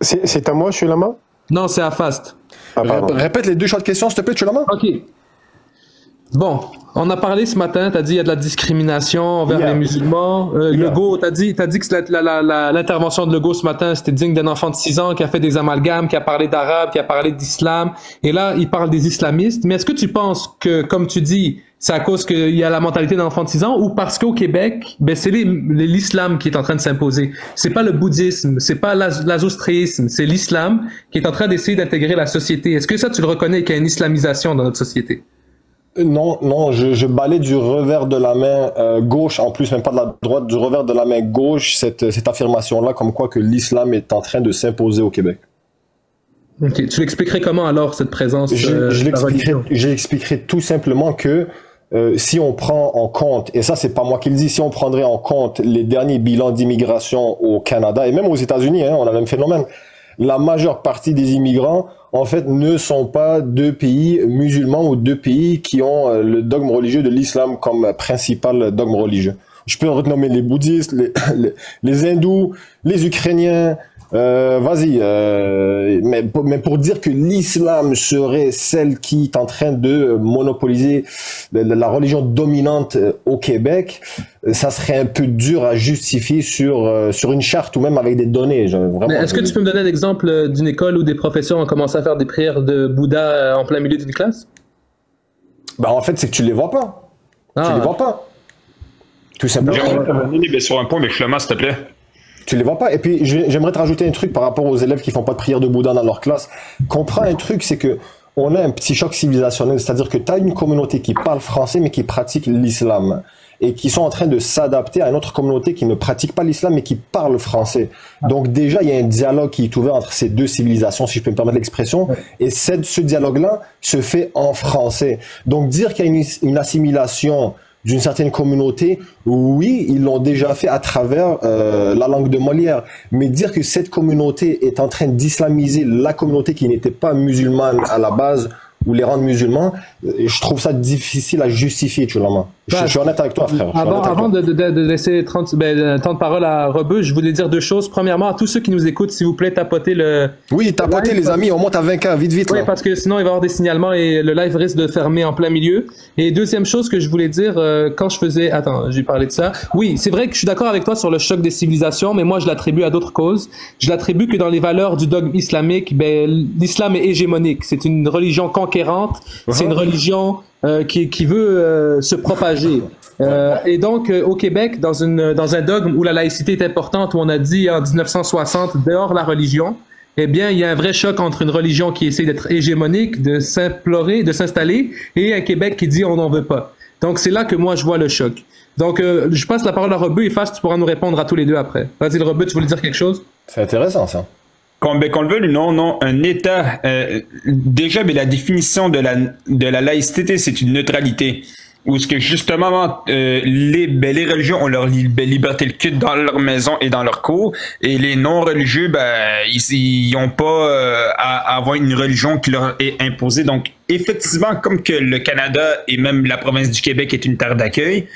C'est à moi, je suis la main? Non, c'est à Fast. Ah, Répète les deux choix de questions, s'il te plaît, tu es la main? Ok. Bon, on a parlé ce matin, tu as dit qu'il y a de la discrimination envers les musulmans. Legault, tu as dit que l'intervention de Legault ce matin, c'était digne d'un enfant de 6 ans qui a fait des amalgames, qui a parlé d'arabe, qui a parlé d'islam. Et là, il parle des islamistes. Mais est-ce que tu penses que, comme tu dis, c'est à cause qu'il y a la mentalité d'un enfant de 6 ans ou parce qu'au Québec, ben, c'est l'islam qui est en train de s'imposer? C'est pas le bouddhisme, c'est pas l'azostréisme, c'est l'islam qui est en train d'essayer d'intégrer la société. Est-ce que ça, tu le reconnais qu'il y a une islamisation dans notre société? Non, je balais du revers de la main gauche, en plus même pas de la droite, du revers de la main gauche, cette affirmation-là, comme quoi que l'islam est en train de s'imposer au Québec. Ok, tu l'expliquerais comment alors, cette présence Je l'expliquerai tout simplement que si on prend en compte, et ça c'est pas moi qui le dis, si on prendrait en compte les derniers bilans d'immigration au Canada, et même aux États-Unis, hein, on a le même phénomène, la majeure partie des immigrants, en fait, ne sont pas deux pays musulmans ou deux pays qui ont le dogme religieux de l'islam comme principal dogme religieux. Je peux renommer les bouddhistes, les hindous, les ukrainiens, vas-y. Mais pour dire que l'islam serait celle qui est en train de monopoliser la religion dominante au Québec, ça serait un peu dur à justifier sur une charte ou même avec des données. Est-ce que tu peux me donner un exemple d'une école où des professeurs ont commencé à faire des prières de Bouddha en plein milieu d'une classe? Bah en fait, c'est que tu les vois pas. Tu les vois pas. Tout simplement. J'aimerais sur un point, mais Clément, s'il te plaît. Tu les vois pas. Et puis, j'aimerais te rajouter un truc par rapport aux élèves qui font pas de prière de Bouddha dans leur classe. Comprends un truc, c'est que on a un petit choc civilisationnel. C'est-à-dire que tu as une communauté qui parle français, mais qui pratique l'islam. Et qui sont en train de s'adapter à une autre communauté qui ne pratique pas l'islam, mais qui parle français. Donc, déjà, il y a un dialogue qui est ouvert entre ces deux civilisations, si je peux me permettre l'expression. Et ce dialogue-là se fait en français. Donc, dire qu'il y a une assimilation d'une certaine communauté, oui, ils l'ont déjà fait à travers la langue de Molière. Mais dire que cette communauté est en train d'islamiser la communauté qui n'était pas musulmane à la base, ou les rendre musulmans, je trouve ça difficile à justifier, tu vois. Je suis honnête avec toi, frère. Avant de laisser temps de parole à Rebeu, je voulais dire deux choses. Premièrement, à tous ceux qui nous écoutent, s'il vous plaît, tapotez le... Oui, tapotez les amis, on monte à 20K, vite. Oui, parce que sinon, il va y avoir des signalements et le live risque de fermer en plein milieu. Et deuxième chose que je voulais dire, quand je faisais... Attends, j'ai parlé de ça. Oui, c'est vrai que je suis d'accord avec toi sur le choc des civilisations, mais moi, je l'attribue à d'autres causes. Je l'attribue que dans les valeurs du dogme islamique, ben, l'islam est hégémonique. C'est une religion conquérante. C'est une religion qui veut se propager. Et donc, au Québec, dans un dogme où la laïcité est importante, où on a dit en 1960, dehors la religion, eh bien, il y a un vrai choc entre une religion qui essaie d'être hégémonique, de s'implorer, de s'installer, et un Québec qui dit on n'en veut pas. Donc, c'est là que moi, je vois le choc. Donc, je passe la parole à Rebeu et Fast, tu pourras nous répondre à tous les deux après. Vas-y, Rebeu, tu voulais dire quelque chose? C'est intéressant, ça. Qu'on le veuille, non, un État, déjà, mais la définition de la laïcité, c'est une neutralité. Où ce que justement, les religions ont leur liberté de culte dans leur maison et dans leur cour, et les non-religieux, ils n'ont pas à avoir une religion qui leur est imposée. Donc, effectivement, comme que le Canada et même la province du Québec est une terre d'accueil,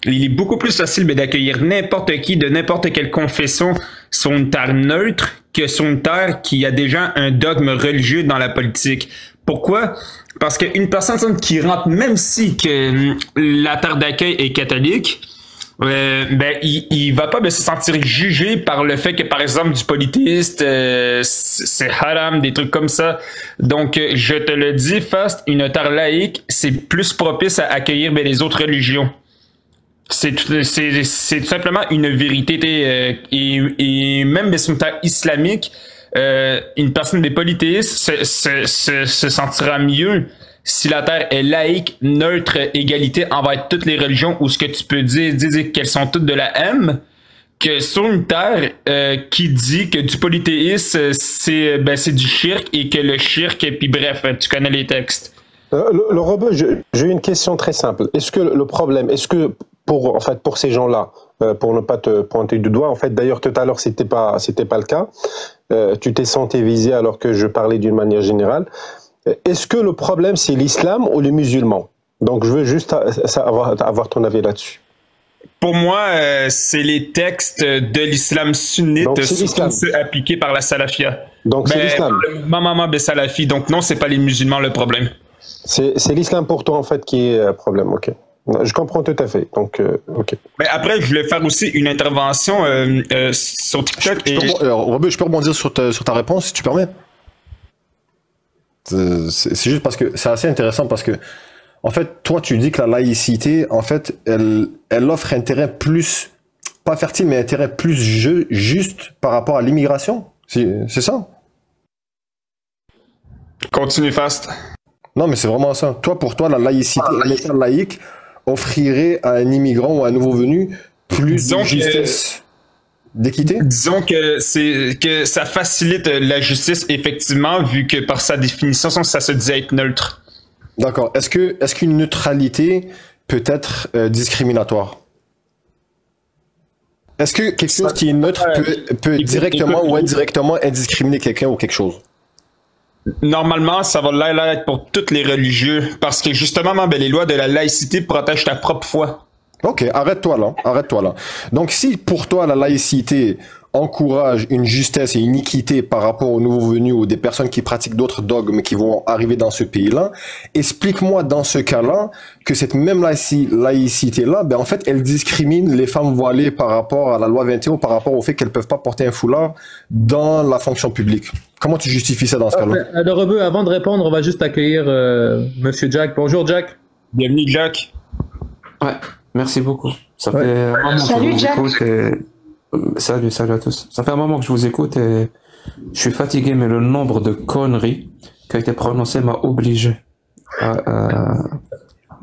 il est beaucoup plus facile d'accueillir n'importe qui de n'importe quelle confession sur une terre neutre que sur une terre qui a déjà un dogme religieux dans la politique. Pourquoi? Parce qu'une personne qui rentre, même si que la terre d'accueil est catholique, il va pas se sentir jugé par le fait que, par exemple, du polythéiste, c'est haram, des trucs comme ça. Donc, je te le dis, Fast, une terre laïque, c'est plus propice à accueillir les autres religions. C'est tout simplement une vérité. Et même sur une terre islamique, une personne des polythéistes se sentira mieux si la terre est laïque, neutre, égalité envers toutes les religions, ou ce que tu peux dire qu'elles sont toutes de la haine, que sur une terre qui dit que du polythéisme c'est du shirk, et que le shirk, et puis bref, tu connais les textes. Le Rebeu, j'ai une question très simple. Est-ce que le problème, pour ces gens-là, pour ne pas te pointer du doigt, en fait, d'ailleurs tout à l'heure c'était pas le cas, tu t'es senti visé alors que je parlais d'une manière générale. Est-ce que le problème c'est l'islam ou les musulmans? Donc je veux juste avoir ton avis là-dessus. Pour moi, c'est les textes de l'islam sunnite, surtout ceux appliqués par la salafia. Donc c'est l'islam. Mamama Salafi. Donc non, c'est pas les musulmans le problème. C'est l'islam pour toi en fait qui est le problème. Ok. Je comprends tout à fait. Donc ok. Mais après, je voulais faire aussi une intervention sur TikTok. Robert, je peux rebondir sur ta réponse si tu permets. C'est juste parce que c'est assez intéressant parce que en fait, toi, tu dis que la laïcité, en fait, elle offre un terrain plus, pas fertile, mais un terrain plus juste par rapport à l'immigration. C'est ça? Continue fast. Non, mais c'est vraiment ça. Toi, pour toi, la laïcité, un État laïque offrirait à un immigrant ou à un nouveau venu plus de justice, d'équité? Disons que ça facilite la justice, effectivement, vu que par sa définition, ça se dit être neutre. D'accord. Est-ce qu'une neutralité peut être discriminatoire? Est-ce que quelque chose qui est neutre peut directement ou indirectement indiscriminer quelqu'un ou quelque chose? Normalement, ça va l'être pour tous les religieux, parce que justement, les lois de la laïcité protègent ta propre foi. Ok, arrête-toi là. Donc si pour toi la laïcité encourage une justesse et une équité par rapport aux nouveaux venus ou des personnes qui pratiquent d'autres dogmes qui vont arriver dans ce pays-là, explique-moi dans ce cas-là que cette même laïcité-là, en fait, elle discrimine les femmes voilées par rapport à la loi 21 ou par rapport au fait qu'elles peuvent pas porter un foulard dans la fonction publique. Comment tu justifies ça dans ce cas-là? Alors, Rebeu, avant de répondre, on va juste accueillir Monsieur Jack. Bonjour, Jack. Bienvenue, Jack. Ouais, merci beaucoup. Ça fait un moment que je vous écoute et... Salut à tous. Ça fait un moment que je vous écoute et je suis fatigué, mais le nombre de conneries qui a été prononcé m'a obligé.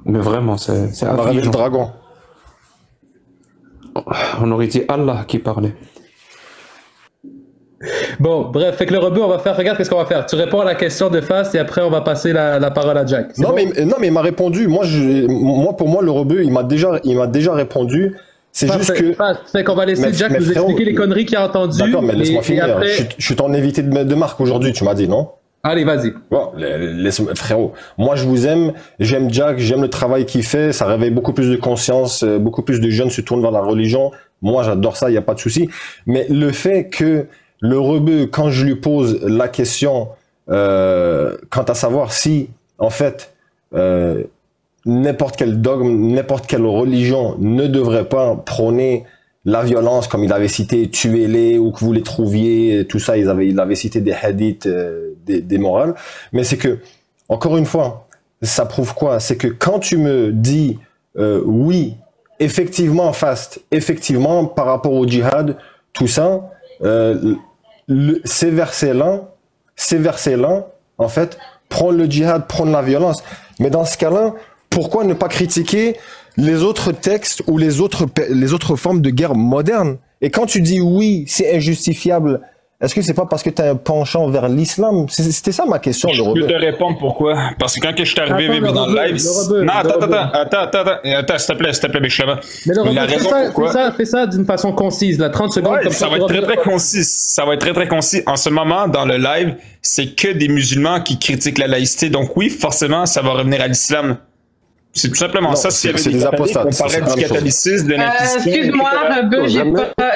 Mais vraiment, c'est affligeant. Le dragon. On aurait dit Allah qui parlait. Bon, bref, fait que le Rebeu, on va faire, regarde qu'est-ce qu'on va faire. Tu réponds à la question de Fast et après on va passer la parole à Jack. Non, bon? mais il m'a répondu. Pour moi, le Rebeu, il m'a déjà répondu. C'est juste que. Fait qu'on va laisser Jack nous expliquer les conneries qu'il a entendues. D'accord, mais laisse-moi finir. Après... Je suis ton invité de marque aujourd'hui, tu m'as dit, non? Allez, vas-y. Bon, frérot. Moi, je vous aime. J'aime Jack. J'aime le travail qu'il fait. Ça réveille beaucoup plus de conscience. Beaucoup plus de jeunes se tournent vers la religion. Moi, j'adore ça. Il n'y a pas de souci. Mais le fait que le Rebeu, quand je lui pose la question, quant à savoir si, en fait, n'importe quel dogme, n'importe quelle religion ne devrait pas prôner la violence, comme il avait cité, tuez-les, où que vous les trouviez, tout ça, il avait cité des hadiths, des morales. Mais c'est que, encore une fois, ça prouve quoi? C'est que quand tu me dis, oui, effectivement, Fast, effectivement, par rapport au djihad, tout ça, ces versets-là, en fait, prônent le djihad, prônent la violence. Mais dans ce cas-là, pourquoi ne pas critiquer les autres textes ou les autres formes de guerre modernes? Et quand tu dis oui, c'est injustifiable, est-ce que c'est pas parce que tu as un penchant vers l'islam? C'était ça ma question. Je peux te répondre pourquoi. Parce que quand je suis arrivé dans le live... Non, attends, s'il te plaît, Béchlama. Mais le Rebeu, fais ça d'une façon concise, là, 30 secondes. Ouais, comme ça va être très concis. Ça va être très concis. En ce moment, dans le live, c'est que des musulmans qui critiquent la laïcité. Donc oui, forcément, ça va revenir à l'islam. C'est tout simplement ça. C'est des apostates. On parlait du catholicisme, de l'inquisition. Excuse-moi, Rebeu,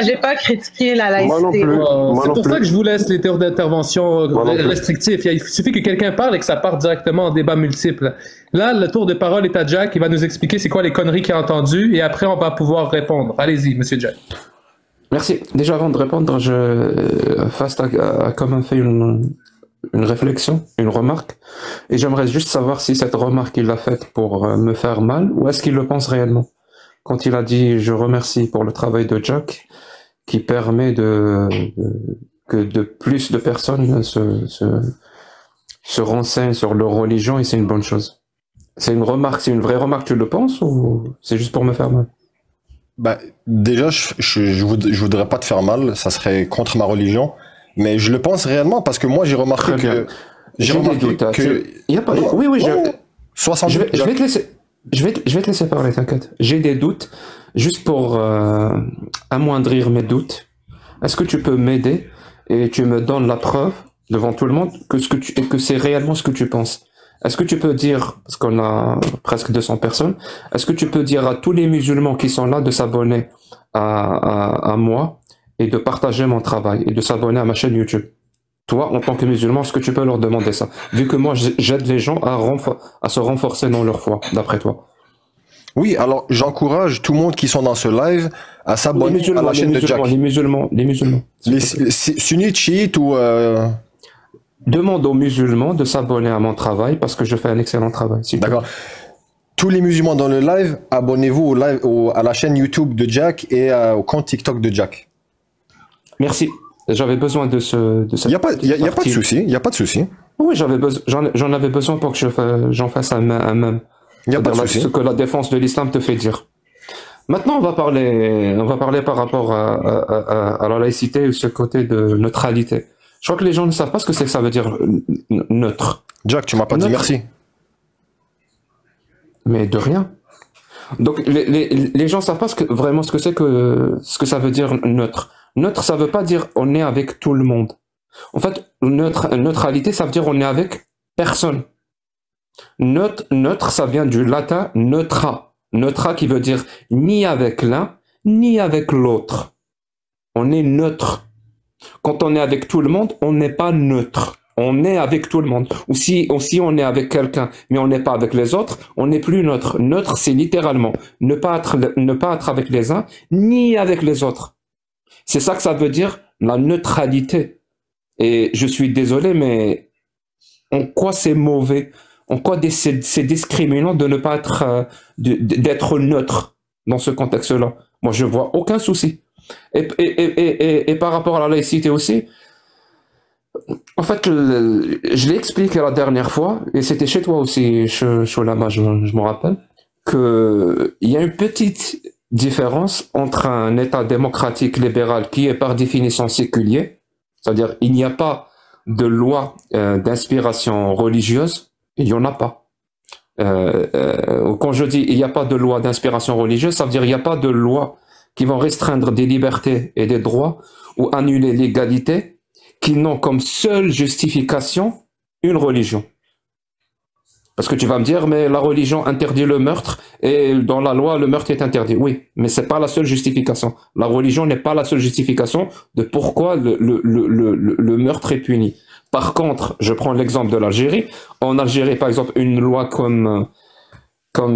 j'ai pas critiqué la laïcité. Moi non plus. C'est pour ça que je vous laisse les tours d'intervention restrictifs. Il suffit que quelqu'un parle et que ça parte directement en débat multiple. Là, le tour de parole est à Jack. Il va nous expliquer c'est quoi les conneries qu'il a entendues et après on va pouvoir répondre. Allez-y, Monsieur Jack. Merci. Déjà avant de répondre, Fast a quand même fait une réflexion, une remarque, et j'aimerais juste savoir si cette remarque il l'a faite pour me faire mal ou est-ce qu'il le pense réellement. Quand il a dit je remercie pour le travail de Jack qui permet que de plus de personnes se renseignent sur leur religion et c'est une bonne chose. C'est une remarque, c'est une vraie remarque, tu le penses ou c'est juste pour me faire mal? Déjà, je voudrais pas te faire mal, ça serait contre ma religion. Mais je le pense réellement parce que moi j'ai remarqué que j'ai des doutes. Il y a pas. Oui, je vais te laisser parler, t'inquiète. J'ai des doutes, juste pour amoindrir mes doutes. Est-ce que tu peux m'aider et tu me donnes la preuve devant tout le monde que c'est réellement ce que tu penses? est-ce que tu peux dire, parce qu'on a presque 200 personnes, est-ce que tu peux dire à tous les musulmans qui sont là de s'abonner à moi et de partager mon travail et de s'abonner à ma chaîne YouTube? Toi, en tant que musulman, est-ce que tu peux leur demander ça? Vu que moi, j'aide les gens à se renforcer dans leur foi, d'après toi. Oui, alors j'encourage tout le monde qui sont dans ce live à s'abonner à la chaîne de Jack. Les musulmans. Les sunnites, chiites ou... Demande aux musulmans de s'abonner à mon travail parce que je fais un excellent travail. D'accord. Tous les musulmans dans le live, abonnez-vous à la chaîne YouTube de Jack et au compte TikTok de Jack. Merci. J'avais besoin de cette... Il n'y a pas de souci. Il n'y a pas de souci. Oui, j'en avais besoin pour que j'en fasse un même. Il n'y a pas de souci. Ce que la défense de l'islam te fait dire. Maintenant, on va parler par rapport à la laïcité ou ce côté de neutralité. Je crois que les gens ne savent pas ce que c'est que ça veut dire neutre. Jack, tu m'as pas dit merci. Mais de rien. Donc les gens ne savent pas vraiment ce que ça veut dire neutre. Neutre, ça veut pas dire on est avec tout le monde. En fait, neutralité, ça veut dire on est avec personne. Neutre, ça vient du latin neutra. Neutra qui veut dire ni avec l'un, ni avec l'autre. On est neutre. Quand on est avec tout le monde, on n'est pas neutre. On est avec tout le monde. Ou si on est avec quelqu'un, mais on n'est pas avec les autres, on n'est plus neutre. Neutre, c'est littéralement ne pas être avec les uns, ni avec les autres. C'est ça que ça veut dire, la neutralité. Et je suis désolé, mais en quoi c'est mauvais? En quoi c'est discriminant de ne pas être, d'être neutre dans ce contexte-là? Moi, je vois aucun souci. Et par rapport à la laïcité aussi, en fait, je l'ai expliqué la dernière fois, et c'était chez toi aussi, Sholama, je me rappelle, qu'il y a une petite différence entre un État démocratique libéral qui est par définition séculier, c'est-à-dire il n'y a pas de loi d'inspiration religieuse, il n'y en a pas. Quand je dis il n'y a pas de loi d'inspiration religieuse, ça veut dire il n'y a pas de loi qui vont restreindre des libertés et des droits ou annuler l'égalité, qui n'ont comme seule justification une religion. Parce que tu vas me dire, mais la religion interdit le meurtre et dans la loi, le meurtre est interdit. Oui, mais c'est pas la seule justification. La religion n'est pas la seule justification de pourquoi le meurtre est puni. Par contre, je prends l'exemple de l'Algérie. En Algérie, par exemple, une loi comme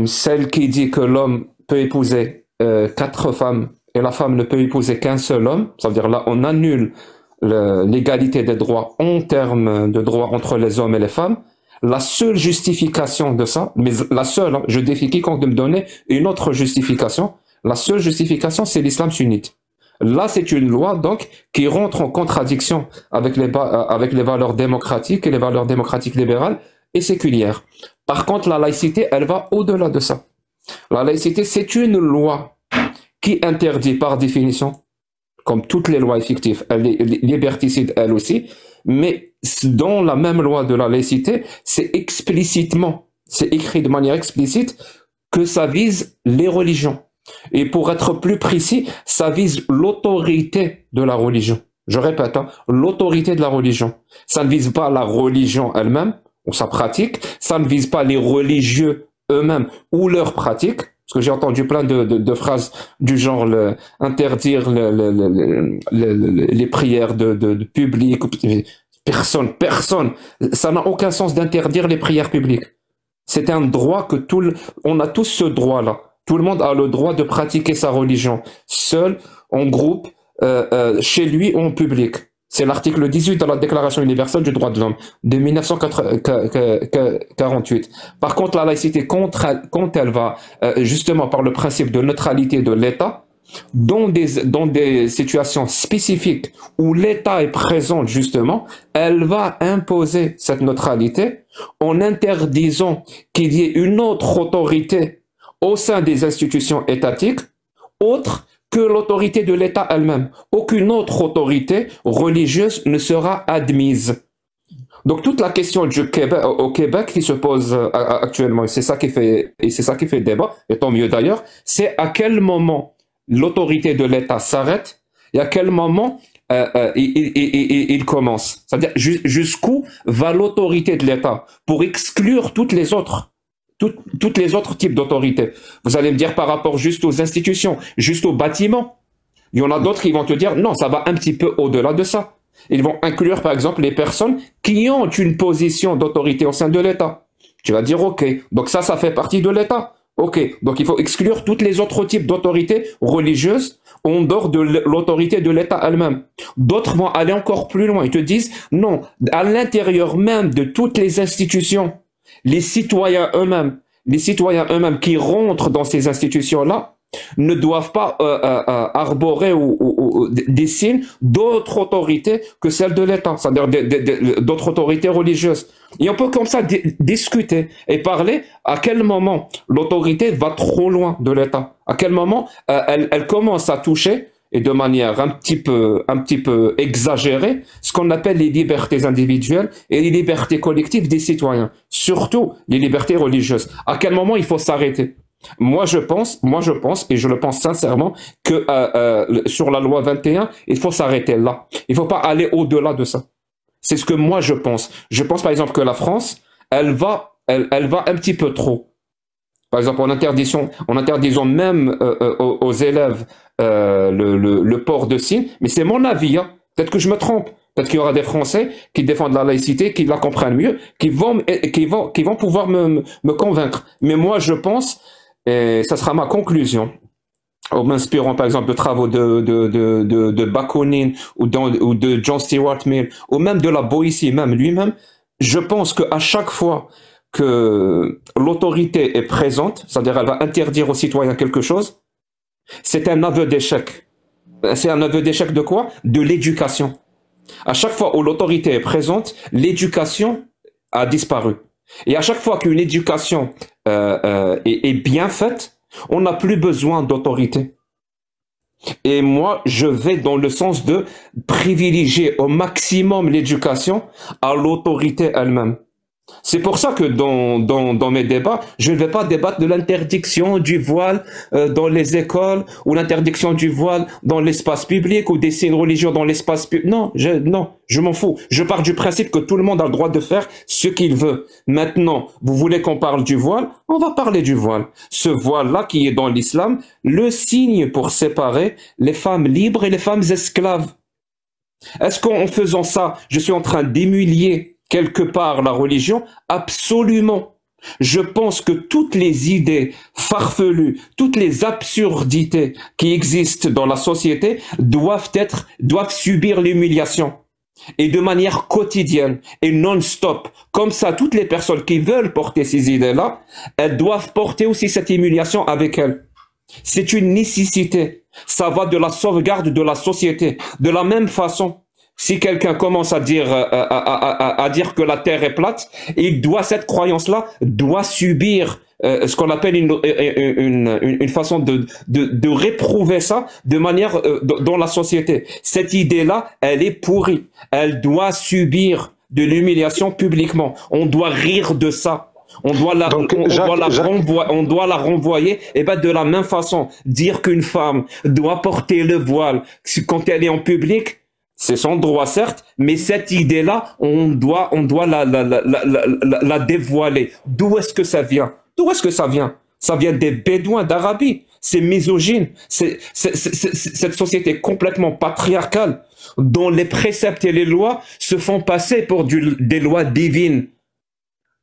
celle qui dit que l'homme peut épouser 4 femmes et la femme ne peut épouser qu'un seul homme, ça veut dire là, on annule l'égalité des droits en termes de droits entre les hommes et les femmes. La seule justification de ça, mais la seule, hein, je défie quiconque de me donner une autre justification, la seule justification, c'est l'islam sunnite. Là, c'est une loi, donc, qui rentre en contradiction avec les valeurs démocratiques et les valeurs démocratiques libérales et séculières. Par contre, la laïcité, elle va au-delà de ça. La laïcité, c'est une loi qui interdit par définition, comme toutes les lois effectives, elle est liberticide elle aussi, mais dans la même loi de la laïcité, c'est écrit de manière explicite que ça vise les religions. Et pour être plus précis, ça vise l'autorité de la religion. Je répète, hein, l'autorité de la religion. Ça ne vise pas la religion elle-même, ou sa pratique, ça ne vise pas les religieux eux-mêmes, ou leur pratique, parce que j'ai entendu plein de phrases du genre interdire les prières de public. Personne. Ça n'a aucun sens d'interdire les prières publiques. C'est un droit que on a tous ce droit-là. Tout le monde a le droit de pratiquer sa religion, seul, en groupe, chez lui ou en public. C'est l'article 18 de la Déclaration universelle du droit de l'homme de 1948. Par contre, la laïcité, quand elle va, justement par le principe de neutralité de l'État, dans des situations spécifiques où l'État est présent justement, elle va imposer cette neutralité en interdisant qu'il y ait une autre autorité au sein des institutions étatiques, autre que l'autorité de l'État elle-même. Aucune autre autorité religieuse ne sera admise. Donc toute la question au Québec qui se pose actuellement, et c'est ça qui fait débat, et tant mieux d'ailleurs, c'est à quel moment l'autorité de l'État s'arrête et à quel moment il commence. C'est-à-dire jusqu'où va l'autorité de l'État pour exclure toutes les autres types d'autorités. Vous allez me dire par rapport juste aux institutions, juste aux bâtiments. Il y en a d'autres qui vont te dire non, ça va un petit peu au-delà de ça. Ils vont inclure par exemple les personnes qui ont une position d'autorité au sein de l'État. Tu vas dire ok, donc ça fait partie de l'État. Ok, donc il faut exclure tous les autres types d'autorités religieuses en dehors de l'autorité de l'État elle-même. D'autres vont aller encore plus loin. Ils te disent non, à l'intérieur même de toutes les institutions, les citoyens eux-mêmes qui rentrent dans ces institutions-là ne doivent pas arborer des signes d'autres autorités que celles de l'État, c'est-à-dire d'autres autorités religieuses. Et on peut comme ça discuter et parler à quel moment l'autorité va trop loin de l'État, à quel moment elle commence à toucher, et de manière un petit peu exagérée, ce qu'on appelle les libertés individuelles et les libertés collectives des citoyens, surtout les libertés religieuses. À quel moment il faut s'arrêter? Moi je pense, et je le pense sincèrement, que sur la loi 21, il faut s'arrêter là. Il faut pas aller au-delà de ça. C'est ce que moi je pense. Je pense par exemple que la France, elle va un petit peu trop. Par exemple, en interdisant même aux élèves le port de signes, mais c'est mon avis, hein. Peut-être que je me trompe. Peut-être qu'il y aura des Français qui défendent la laïcité, qui la comprennent mieux, qui vont pouvoir me convaincre. Mais moi, je pense, et ça sera ma conclusion, en m'inspirant par exemple de travaux de Bakounine ou de John Stuart Mill, ou même de la Boétie même lui-même, je pense qu'à chaque fois que l'autorité est présente, c'est-à-dire elle va interdire aux citoyens quelque chose, c'est un aveu d'échec. C'est un aveu d'échec de quoi? De l'éducation. À chaque fois où l'autorité est présente, l'éducation a disparu. Et à chaque fois qu'une éducation est bien faite, on n'a plus besoin d'autorité. Et moi, je vais dans le sens de privilégier au maximum l'éducation à l'autorité elle-même. C'est pour ça que dans mes débats, je ne vais pas débattre de l'interdiction du voile dans les écoles, ou l'interdiction du voile dans l'espace public, ou des signes religieux dans l'espace public. Non, je m'en fous. Je pars du principe que tout le monde a le droit de faire ce qu'il veut. Maintenant, vous voulez qu'on parle du voile? On va parler du voile. Ce voile-là qui est dans l'islam, le signe pour séparer les femmes libres et les femmes esclaves. Est-ce qu'en faisant ça, je suis en train d'humilier quelque part la religion? Absolument. Je pense que toutes les idées farfelues, toutes les absurdités qui existent dans la société doivent subir l'humiliation. Et de manière quotidienne et non-stop. Comme ça, toutes les personnes qui veulent porter ces idées-là, elles doivent porter aussi cette humiliation avec elles. C'est une nécessité. Ça va de la sauvegarde de la société. De la même façon, si quelqu'un commence à dire que la Terre est plate, cette croyance-là doit subir ce qu'on appelle une façon de réprouver ça de manière dans la société. Cette idée-là, elle est pourrie. Elle doit subir de l'humiliation publiquement. On doit rire de ça. On doit la renvoyer, et ben de la même façon, dire qu'une femme doit porter le voile quand elle est en public, c'est son droit, certes, mais cette idée-là, on doit la dévoiler. D'où est-ce que ça vient? D'où est-ce que ça vient? Ça vient des Bédouins d'Arabie. C'est misogyne. Cette société complètement patriarcale, dont les préceptes et les lois se font passer pour des lois divines.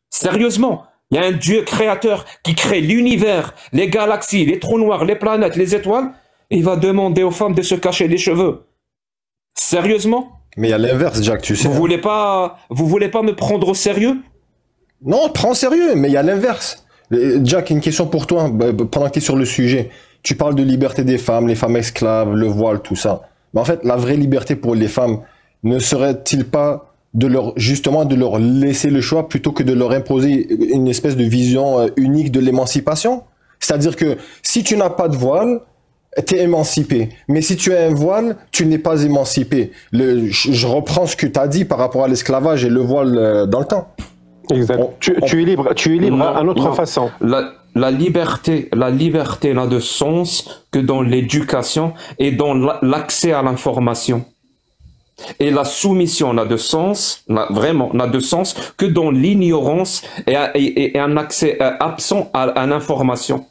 Sérieusement, il y a un Dieu créateur qui crée l'univers, les galaxies, les trous noirs, les planètes, les étoiles, et il va demander aux femmes de se cacher les cheveux. Sérieusement? Mais il y a l'inverse, Jack, tu sais. Vous voulez pas me prendre au sérieux? Non, prends au sérieux, mais il y a l'inverse. Jack, une question pour toi, pendant que tu es sur le sujet. Tu parles de liberté des femmes, les femmes esclaves, le voile, tout ça. Mais en fait, la vraie liberté pour les femmes, ne serait-il pas justement de leur laisser le choix plutôt que de leur imposer une espèce de vision unique de l'émancipation? C'est-à-dire que si tu n'as pas de voile, t'es émancipé. Mais si tu as un voile, tu n'es pas émancipé. Je reprends ce que tu as dit par rapport à l'esclavage et le voile dans le temps. Exact. Tu es libre à notre façon. la liberté n'a de sens que dans l'éducation et dans l'accès à l'information. Et la soumission n'a de sens que dans l'ignorance et un accès absent à l'information.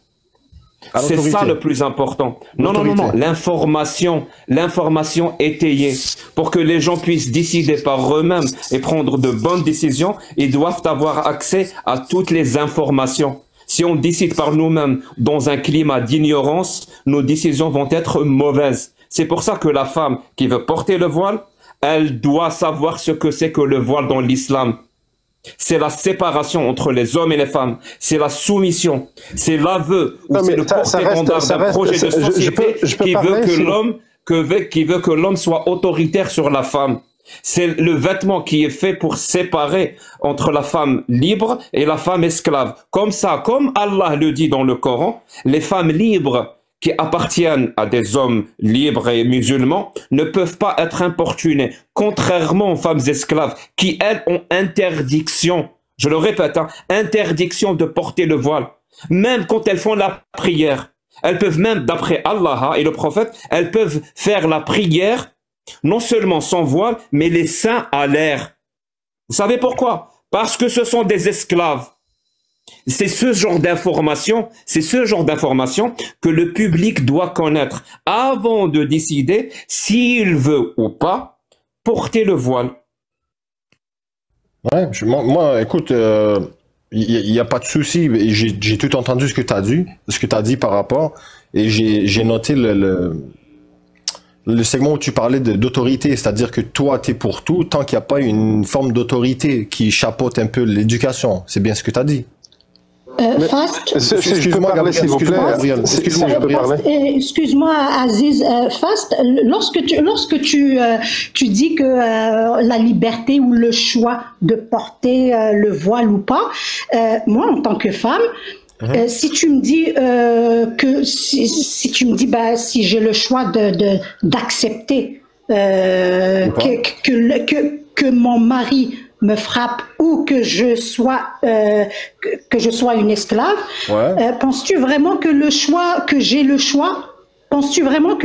C'est ça le plus important. Non, l'information étayée. Pour que les gens puissent décider par eux-mêmes et prendre de bonnes décisions, ils doivent avoir accès à toutes les informations. Si on décide par nous-mêmes dans un climat d'ignorance, nos décisions vont être mauvaises. C'est pour ça que la femme qui veut porter le voile, elle doit savoir ce que c'est que le voile dans l'islam. C'est la séparation entre les hommes et les femmes. C'est la soumission. C'est l'aveu. C'est le porte-étendard d'un projet de société qui veut que l'homme soit autoritaire sur la femme. C'est le vêtement qui est fait pour séparer entre la femme libre et la femme esclave. Comme ça, comme Allah le dit dans le Coran, les femmes libres qui appartiennent à des hommes libres et musulmans ne peuvent pas être importunées, contrairement aux femmes esclaves qui, elles, ont interdiction, je le répète, interdiction de porter le voile. Même quand elles font la prière, elles peuvent même, d'après Allah et le prophète, elles peuvent faire la prière non seulement sans voile, mais les seins à l'air. Vous savez pourquoi? Parce que ce sont des esclaves. C'est ce genre d'information que le public doit connaître avant de décider s'il veut ou pas porter le voile. Ouais, moi, écoute, il y a pas de souci. J'ai tout entendu ce que tu as dit par rapport, et j'ai noté le segment où tu parlais d'autorité, c'est-à-dire que toi, tu es pour tout tant qu'il n'y a pas une forme d'autorité qui chapeaute un peu l'éducation. C'est bien ce que tu as dit. Fast. Excuse-moi, Gabriel, s'il vous plaît. Excuse-moi, je peux parler. Excuse-moi, Aziz. Fast, lorsque tu dis que la liberté ou le choix de porter le voile ou pas, moi, en tant que femme, si tu me dis si j'ai le choix d'accepter que mon mari me frappe ou que je sois une esclave, penses-tu vraiment que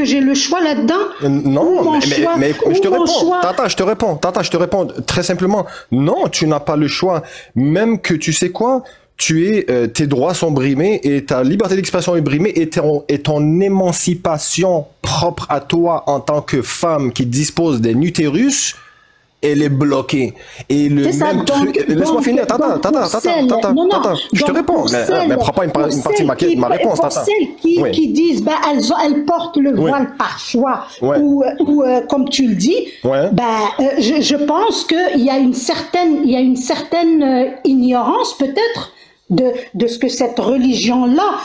j'ai le choix là-dedans? Non, mais je te réponds. Tata, je te réponds très simplement. Non, tu n'as pas le choix. Même que tu sais quoi? Tes droits sont brimés et ta liberté d'expression est brimée et ton émancipation propre à toi en tant que femme qui dispose d'un utérus, elle est bloquée. Et le même truc... Laisse-moi finir. Tata. Je te réponds. Mais prends pas une partie de ma réponse, Tata. Pour celles qui disent, elles portent le voile par choix, ou comme tu le dis, je pense qu'il y a une certaine ignorance, peut-être, de ce que cette religion-là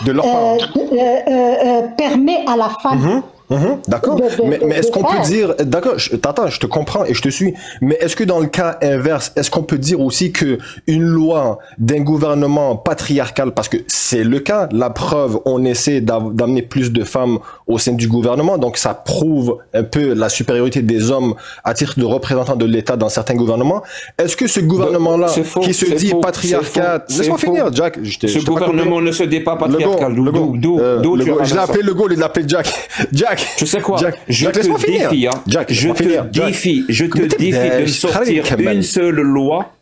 permet à la femme. D'accord, mais est-ce qu'on peut dire, d'accord, Tata, je te comprends et je te suis, mais est-ce que dans le cas inverse, est-ce qu'on peut dire aussi que une loi d'un gouvernement patriarcal, parce que c'est le cas, la preuve, on essaie d'amener plus de femmes au sein du gouvernement, donc ça prouve un peu la supériorité des hommes à titre de représentants de l'État dans certains gouvernements. Est-ce que ce gouvernement-là, qui se dit patriarcat, laisse-moi finir, Jack. Ce gouvernement ne se dit pas patriarcal. Je l'ai appelé Legault, il l'appelle Jack. Jack. Tu sais quoi? Je te défie, je te défie de sortir une seule loi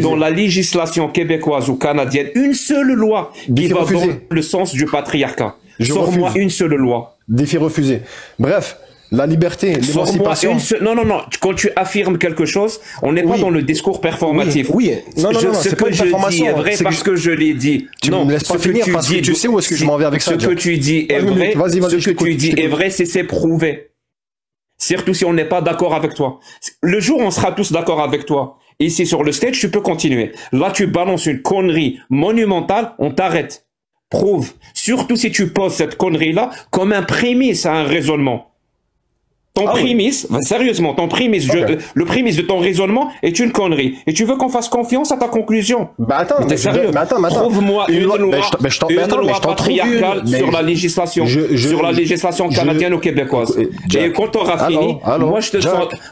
dans la législation québécoise ou canadienne, une seule loi qui va dans le sens du patriarcat. Sors-moi une seule loi. Défi refusé. Bref. La liberté, l'émancipation. Non. Quand tu affirmes quelque chose, on n'est pas dans le discours performatif. Non, ce que je dis est vrai parce que je l'ai dit. Tu me laisses pas finir parce que tu sais où est-ce que je m'en vais avec ça. Ce que tu dis est vrai. Ce que tu dis est vrai, c'est prouvé. Surtout si on n'est pas d'accord avec toi. Le jour où on sera tous d'accord avec toi, ici sur le stage, tu peux continuer. Là, tu balances une connerie monumentale, on t'arrête. Prouve. Surtout si tu poses cette connerie-là comme un prémisse à un raisonnement. Ton prémisse, sérieusement, ton prémisse, le prémisse de ton raisonnement est une connerie. Et tu veux qu'on fasse confiance à ta conclusion. Bah attends, mais sérieux. Trouve-moi une loi patriarcale sur la législation, sur la législation canadienne ou québécoise. Et quand tu auras fini,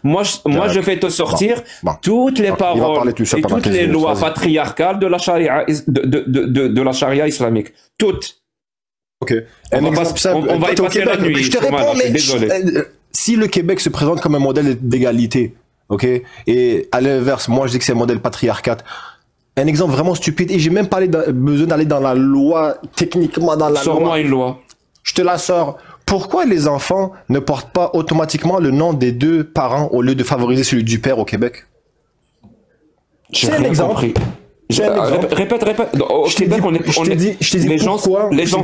moi je vais te sortir toutes les paroles et toutes les lois patriarcales de la charia, de la charia islamique. Toutes. Ok. On va y passer la nuit. Je te réponds, mais désolé. Si le Québec se présente comme un modèle d'égalité, ok, et à l'inverse, moi je dis que c'est un modèle patriarcat. Un exemple vraiment stupide, et j'ai même pas besoin d'aller dans la loi, techniquement dans la loi. Sors-moi une loi. Je te la sors. Pourquoi les enfants ne portent pas automatiquement le nom des deux parents au lieu de favoriser celui du père au Québec? C'est un exemple. Compris. Répète. Au Québec, les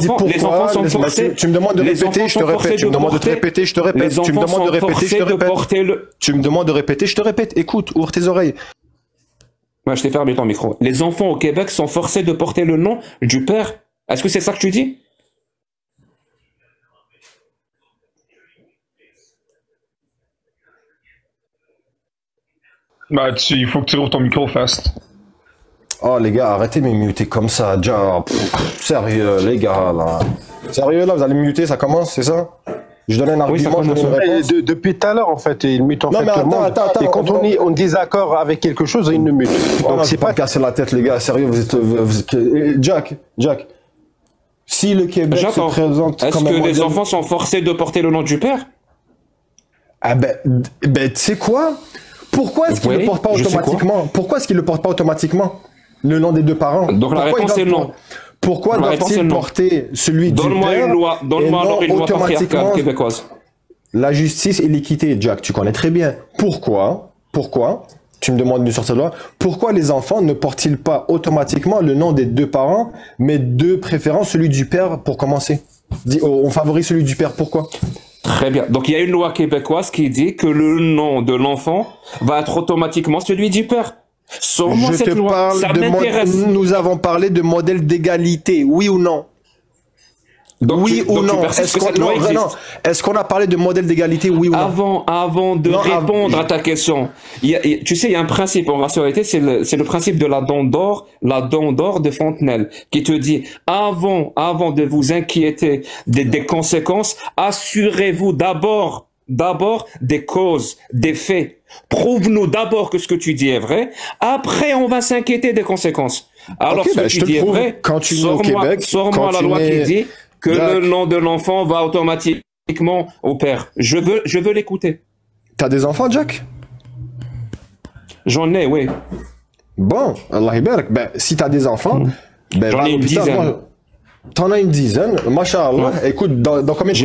enfants sont forcés. Tu me demandes de répéter, je te répète. Tu me demandes de répéter, je te répète. Tu me demandes de répéter, je te répète. Tu me demandes de répéter, je te répète. Écoute, ouvre tes oreilles. Ouais, je t'ai fermé ton micro. Les enfants au Québec sont forcés de porter le nom du père. Est-ce que c'est ça que tu dis? Bah, il faut que tu ouvres ton micro fast. Oh les gars, arrêtez de me muter comme ça, déjà. Sérieux les gars là. Sérieux là, vous allez me muter, ça commence, c'est ça? Je donne un argument, je donne une réponse. Depuis tout à l'heure en fait, il mute en fait tout le monde. Et quand on est en désaccord avec quelque chose, il nous mute. Donc c'est pas casser la tête les gars, sérieux, vous êtes... Jack. Si le Québec se présente comme un modèle... Est-ce que les enfants sont forcés de porter le nom du père? Ah ben tu sais quoi? Pourquoi est-ce qu'ils ne le portent pas automatiquement? Pourquoi est-ce qu'ils le portent pas automatiquement? Le nom des deux parents. Donc la réponse est non. Pourquoi doivent-ils porter celui du père? Donne-moi alors une loi patriarcale québécoise. La justice et l'équité, Jack, tu connais très bien. Pourquoi, tu me demandes une sorte de loi, pourquoi les enfants ne portent-ils pas automatiquement le nom des deux parents, mais de préférence celui du père pour commencer? On favorise celui du père, pourquoi? Très bien. Donc il y a une loi québécoise qui dit que le nom de l'enfant va être automatiquement celui du père. Je te parle de nous avons parlé de modèle d'égalité, oui ou non? Donc oui ou non? Est-ce qu'on a parlé de modèle d'égalité, oui ou non? Avant de répondre à ta question, tu sais, il y a un principe en racialité, c'est le principe de la dent d'or de Fontenelle, qui te dit, avant de vous inquiéter des conséquences, assurez-vous d'abord des causes, des faits. Prouve-nous d'abord que ce que tu dis est vrai. Après, on va s'inquiéter des conséquences. Alors, ce que tu dis est vrai. Sors-moi la loi qui dit que le nom de l'enfant va automatiquement au père. Je veux l'écouter. T'as des enfants, Jack? J'en ai, oui. Bon, Allah Ibarak. Ben, si t'as des enfants, j'en ai une dizaine. T'en as une dizaine, machallah. Ouais. Écoute, dans combien de temps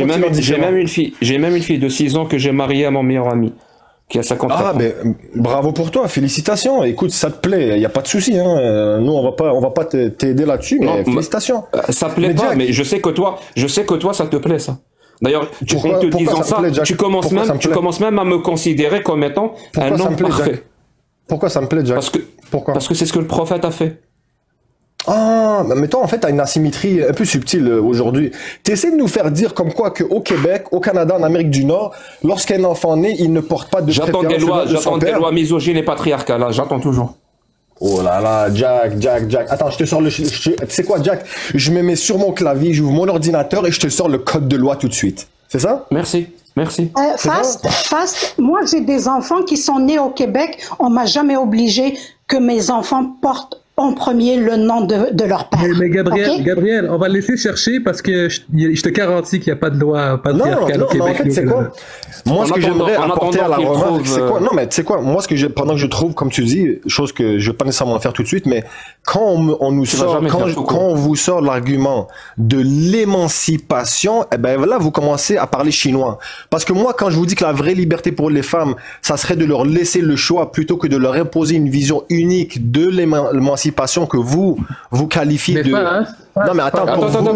j'ai même une fille de 6 ans que j'ai mariée à mon meilleur ami, qui a 54 ans. Ben, bravo pour toi, félicitations. Écoute, ça te plaît, il y a pas de souci. Hein. Nous, on va pas t'aider là-dessus, mais félicitations. Ça plaît pas, Jack, mais je sais que toi, ça te plaît, ça. D'ailleurs, en te disant ça, tu commences même à me considérer comme étant un homme parfait. Pourquoi ça me plaît, Jack? Parce que c'est ce que le prophète a fait. Ah, mais toi, en fait, t'as une asymétrie un peu subtile aujourd'hui. T'essaies de nous faire dire comme quoi qu'au Québec, au Canada, en Amérique du Nord, lorsqu'un enfant naît, il ne porte pas de préférence. J'attends des lois misogynes et patriarcales, là. J'attends toujours. Oh là là, Jack. Attends, je te sors tu sais quoi, Jack? Je me mets sur mon clavier, j'ouvre mon ordinateur et je te sors le code de loi tout de suite. C'est ça? Merci. Fast, moi j'ai des enfants qui sont nés au Québec. On m'a jamais obligé que mes enfants portent en premier le nom de leur père. Mais Gabriel, on va le laisser chercher parce que je te garantis qu'il n'y a pas de loi patriarcale au Québec. Non, en fait, c'est quoi? Moi, ce que j'aimerais apporter à la remarque, c'est quoi? Non, mais tu sais quoi? Moi, pendant que je trouve, comme tu dis, chose que je vais pas nécessairement faire tout de suite, mais quand on vous sort l'argument de l'émancipation, eh ben là, vous commencez à parler chinois. Parce que moi, quand je vous dis que la vraie liberté pour les femmes, ça serait de leur laisser le choix plutôt que de leur imposer une vision unique de l'émancipation que vous qualifiez de... Non mais attends, pour vous,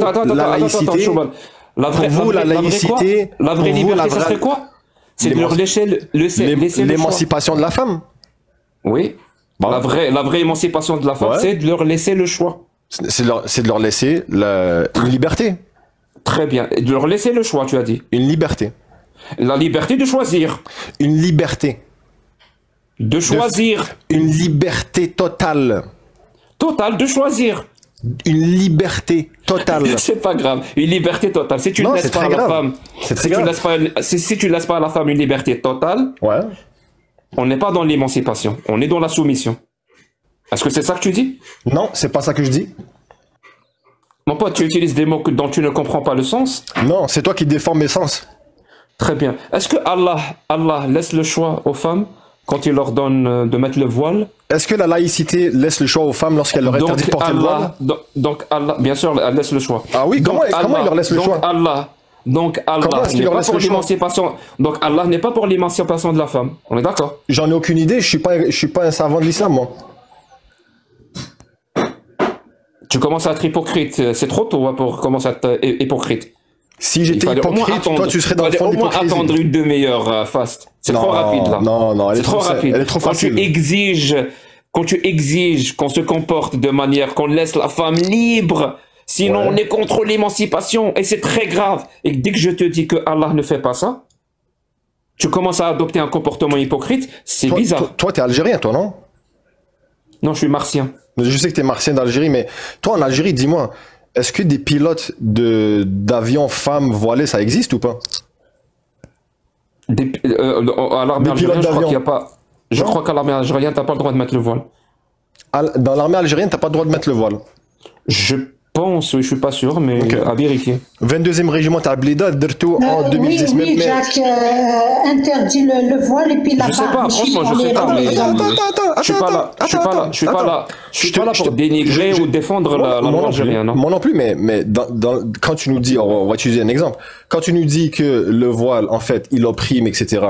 la laïcité... La vraie liberté, ça serait quoi? C'est de leur laisser l'émancipation de la femme. Oui. La vraie émancipation de la femme, c'est de leur laisser le choix. C'est de leur laisser une liberté. Très bien. De leur laisser le choix, tu as dit. Une liberté. La liberté de choisir. Une liberté. De choisir. Une liberté totale. Totale de choisir. Une liberté totale. C'est pas grave. Une liberté totale. Si tu ne laisses pas à la femme, si tu laisses pas à la femme une liberté totale, ouais. On n'est pas dans l'émancipation. On est dans la soumission. Est-ce que c'est ça que tu dis? Non, c'est pas ça que je dis. Mon pote, tu utilises des mots dont tu ne comprends pas le sens? Non, c'est toi qui déformes mes sens. Très bien. Est-ce que Allah laisse le choix aux femmes quand il leur donne de mettre le voile? Est-ce que la laïcité laisse le choix aux femmes lorsqu'elle leur interdit de porter le voile? Donc Allah, bien sûr, elle laisse le choix. Ah oui, comment il leur laisse le choix? Donc Allah n'est pas pour l'émancipation. Donc Allah n'est pas pour l'émancipation de la femme. On est d'accord? J'en ai aucune idée. Je suis pas un savant de l'islam, moi. Tu commences à être hypocrite. C'est trop tôt pour commencer à être hypocrite. Si j'étais hypocrite, toi tu serais dans le fond de l'hypocrisie. Il faut au moins attendre une demi-heure, Fast. C'est trop rapide là. Non, elle est trop rapide. Elle est trop facile. Quand tu exiges qu'on se comporte de manière qu'on laisse la femme libre, sinon on est contre l'émancipation et c'est très grave. Et dès que je te dis que Allah ne fait pas ça, tu commences à adopter un comportement hypocrite, c'est bizarre. Toi, t'es algérien, toi, non? Non, je suis martien. Je sais que t'es martien d'Algérie, mais toi en Algérie, dis-moi, est-ce que des pilotes d'avions femmes voilées, ça existe ou pas? À l'armée algérienne, je crois qu'il n'y a pas. Je crois qu'à l'armée algérienne, t'as pas le droit de mettre le voile. Dans l'armée algérienne, t'as pas le droit de mettre le voile? Je pense, oui, je suis pas sûr, mais à vérifier. 22e régiment à Blida, Derto en 2010. Oui, Jacques interdit le voile et puis la Je sais pas, franchement, je sais pas, mais je suis pas là pour dénigrer ou défendre la loi algérienne. Moi non plus, mais quand tu nous dis, on va utiliser un exemple, quand tu nous dis que le voile, en fait, il opprime, etc.,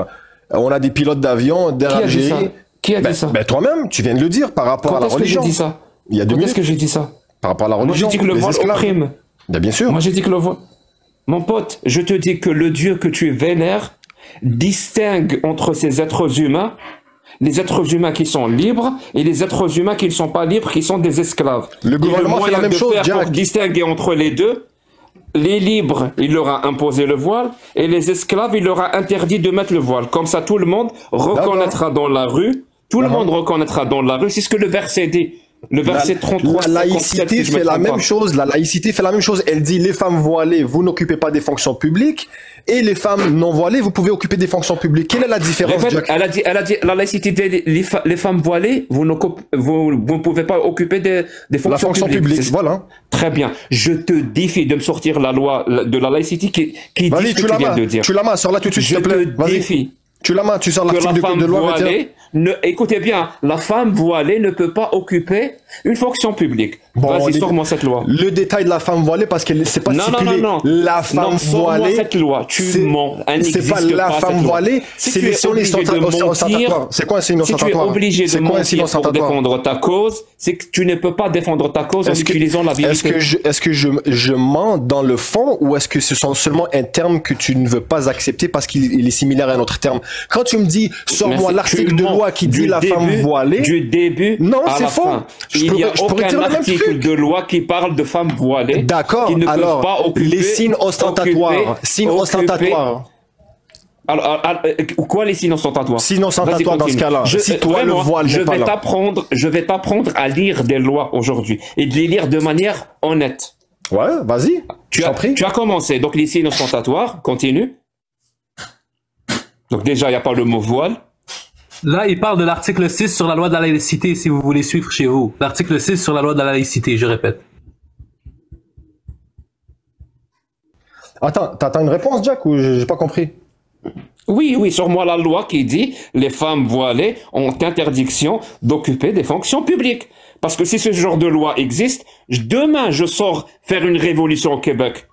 on a des pilotes d'avion d'Algérie. Qui a dit ça? Ben toi-même, tu viens de le dire par rapport à la religion. Quand est-ce que j'ai dit ça? Il y a 2 minutes. Qu'est-ce que j'ai dit ça? Par rapport à la religion. Moi j'ai dit que le voile opprime. Ben, bien sûr. Moi j'ai dit que le voile... Mon pote, je te dis que le Dieu que tu vénères distingue entre ces êtres humains, les êtres humains qui sont libres et les êtres humains qui ne sont pas libres, qui sont des esclaves. Le gouvernement fait la même chose, Jack. Pour distinguer entre les deux, les libres, il leur a imposé le voile, et les esclaves, il leur a interdit de mettre le voile. Comme ça, tout le monde reconnaîtra dans la rue. Tout le monde reconnaîtra dans la rue. C'est ce que le verset dit. Le verset 33. La laïcité fait la même chose. La laïcité fait la même chose. Elle dit, les femmes voilées, vous n'occupez pas des fonctions publiques. Et les femmes non voilées, vous pouvez occuper des fonctions publiques. Quelle est la différence, Jack? Elle a dit, la laïcité dit, les femmes voilées, vous ne pouvez pas occuper des fonctions publiques. Voilà. Très bien. Je te défie de me sortir la loi de la laïcité qui dit ce que tu viens de dire. Tu la main, sors-la tout de suite, s'il te plaît. Je te défie. Tu la main, tu sors l'article de loi. Écoutez bien, la femme voilée ne peut pas occuper une fonction publique. Bon, vas-y, sors-moi cette loi. Le détail de la femme voilée, parce qu'elle c'est pas stipulé. Non. La femme voilée. Cette loi, tu mens. C'est pas la femme voilée, c'est les signes ostentatoires. C'est quoi un signe ostentatoire? Si tu es obligé de mentir pour défendre ta cause, c'est que tu ne peux pas défendre ta cause en utilisant la vérité. Est-ce que je mens dans le fond, ou est-ce que ce sont seulement un terme que tu ne veux pas accepter parce qu'il est similaire à un autre terme? Quand tu me dis, sors-moi l'article de loi qui dit la femme voilée. Du début non, à c'est la faux. fin. Il n'y a aucun article de loi qui parle de femmes voilées. D'accord. Alors, les signes ostentatoires. Signes ostentatoires. Alors, quoi les signes ostentatoires? Signes ostentatoires dans ce cas-là. Si toi le voile n'est pas là. Je vais t'apprendre à lire des lois aujourd'hui et de les lire de manière honnête. Ouais, vas-y. Tu as commencé. Donc les signes ostentatoires, continue. Donc déjà, il n'y a pas le mot voile. Là, il parle de l'article 6 sur la loi de la laïcité, si vous voulez suivre chez vous. L'article 6 sur la loi de la laïcité, je répète. Attends, t'attends une réponse, Jack, ou j'ai pas compris? Oui, sur moi la loi qui dit les femmes voilées ont interdiction d'occuper des fonctions publiques. Parce que si ce genre de loi existe, demain je sors faire une révolution au Québec.